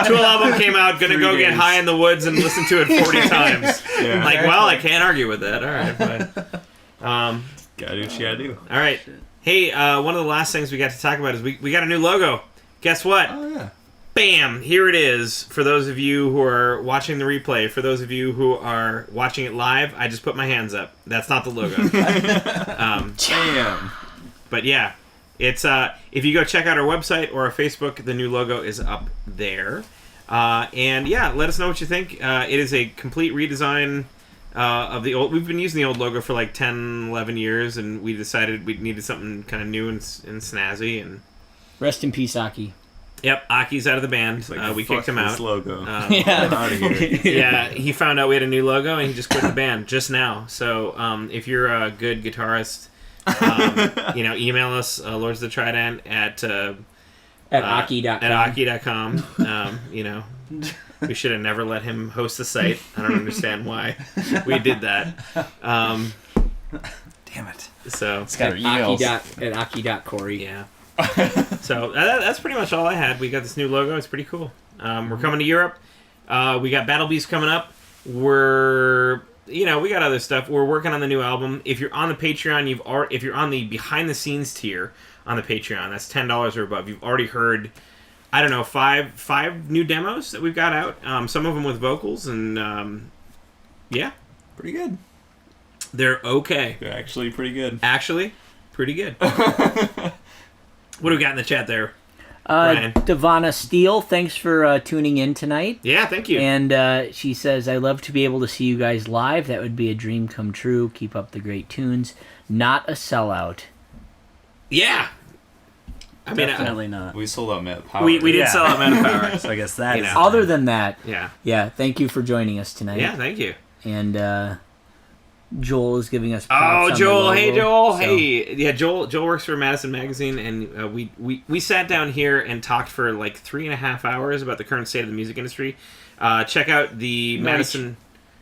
Tool album came out, gonna 3 go get days. high in the woods and listen to it 40 times. Yeah. Like, well, I can't argue with that. All right, fine. Gotta do what you gotta do. All right. Hey, one of the last things we got to talk about is we got a new logo. Guess what? Oh yeah. Bam! Here it is. For those of you who are watching the replay, for those of you who are watching it live, I just put my hands up. That's not the logo. Damn. But yeah, it's if you go check out our website or our Facebook, the new logo is up there. And yeah, let us know what you think. It is a complete redesign of the old. We've been using the old logo for like 10, 11 years, and we decided we needed something kind of new and snazzy, and Rest in peace, Aki. Yep, Aki's out of the band. Like, we kicked him this out. logo. Yeah. I'm out of here. Yeah, he found out we had a new logo and he just quit the band just now. So if you're a good guitarist, email us Lords of the Trident at Aki.com. At Aki.com. We should have never let him host the site. I don't understand why we did that. Damn it. So It's got our emails. At Aki.Corey. yeah. So that's pretty much all I had. We got this new logo. It's pretty cool. We're coming to Europe. We got Battle Beast coming up. We got other stuff. We're working on the new album. If you're on the Patreon, if you're on the behind the scenes tier on the Patreon, that's $10 or above. You've already heard, I don't know, five new demos that we've got out. Some of them with vocals, and yeah, Pretty good. they're okay. They're actually pretty good. Actually, pretty good. What do we got in the chat there? Ryan? Devana Steele, thanks for tuning in tonight. Yeah, thank you. And she says, I love to be able to see you guys live. That would be a dream come true. Keep up the great tunes. Not a sellout. Yeah. I mean, Definitely not. We sold out Met Power. we did Yeah. sell out Man of Power. So I guess that is... Other than that, Yeah. thank you for joining us tonight. Yeah, thank you. And Joel is giving us props Oh, on the Joel! logo, Hey, Joel! so- Hey, yeah. Joel works for Madison Magazine, and we sat down here and talked for like 3.5 hours about the current state of the music industry. Check out the Madison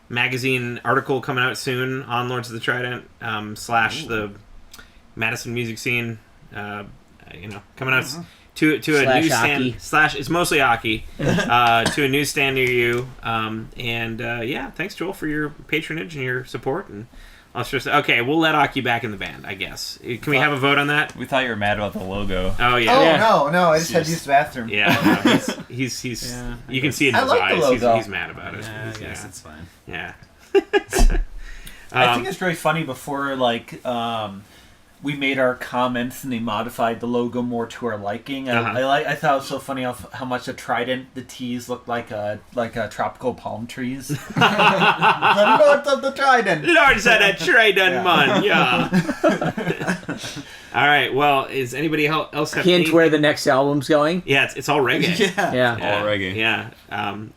Magazine article coming out soon on Lords of the Trident / the Madison music scene. Coming out to a Slash newsstand Aki. it's mostly Aki to a newsstand near you. Thanks Joel for your patronage and your support and all sorts of. Okay, we'll let Aki back in the band, I guess. Can we have a vote on that? We thought you were mad about the logo. Oh yeah. Oh, Yeah. no, I just had to use the bathroom. Yeah, no, he's Yeah, you can see it in I his like the eyes. logo. He's mad about it. Yeah, I He's- guess it's fine. yeah. I think it's really funny before, we made our comments and they modified the logo more to our liking. I thought it was so funny how much the trident, the T's looked like a tropical palm trees. The Lords of the Trident. Lords of the Trident, Yeah. man. Yeah. All right. Well, is anybody else have Hint any- where the next album's going. Yeah, it's all reggae. Yeah. Yeah. All reggae. Yeah.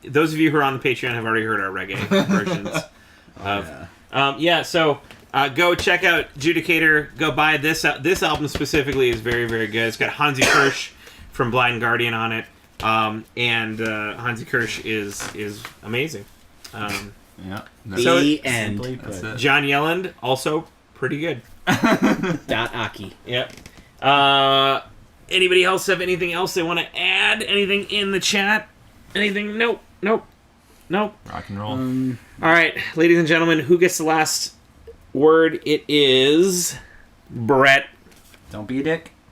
Those of you who are on the Patreon have already heard our reggae versions. So go check out Judicator. Go buy this. This album specifically is very, very good. It's got Hansi Kirsch from Blind Guardian on it, and Hansi Kirsch is amazing. Yeah. So- The end. Simply That's put. it. John Yelland also pretty good. Aki. Yep. Anybody else have anything else they want to add? Anything in the chat? Anything? Nope. Rock and roll. All right, ladies and gentlemen, who gets the last word? It is Brett. Don't be a dick.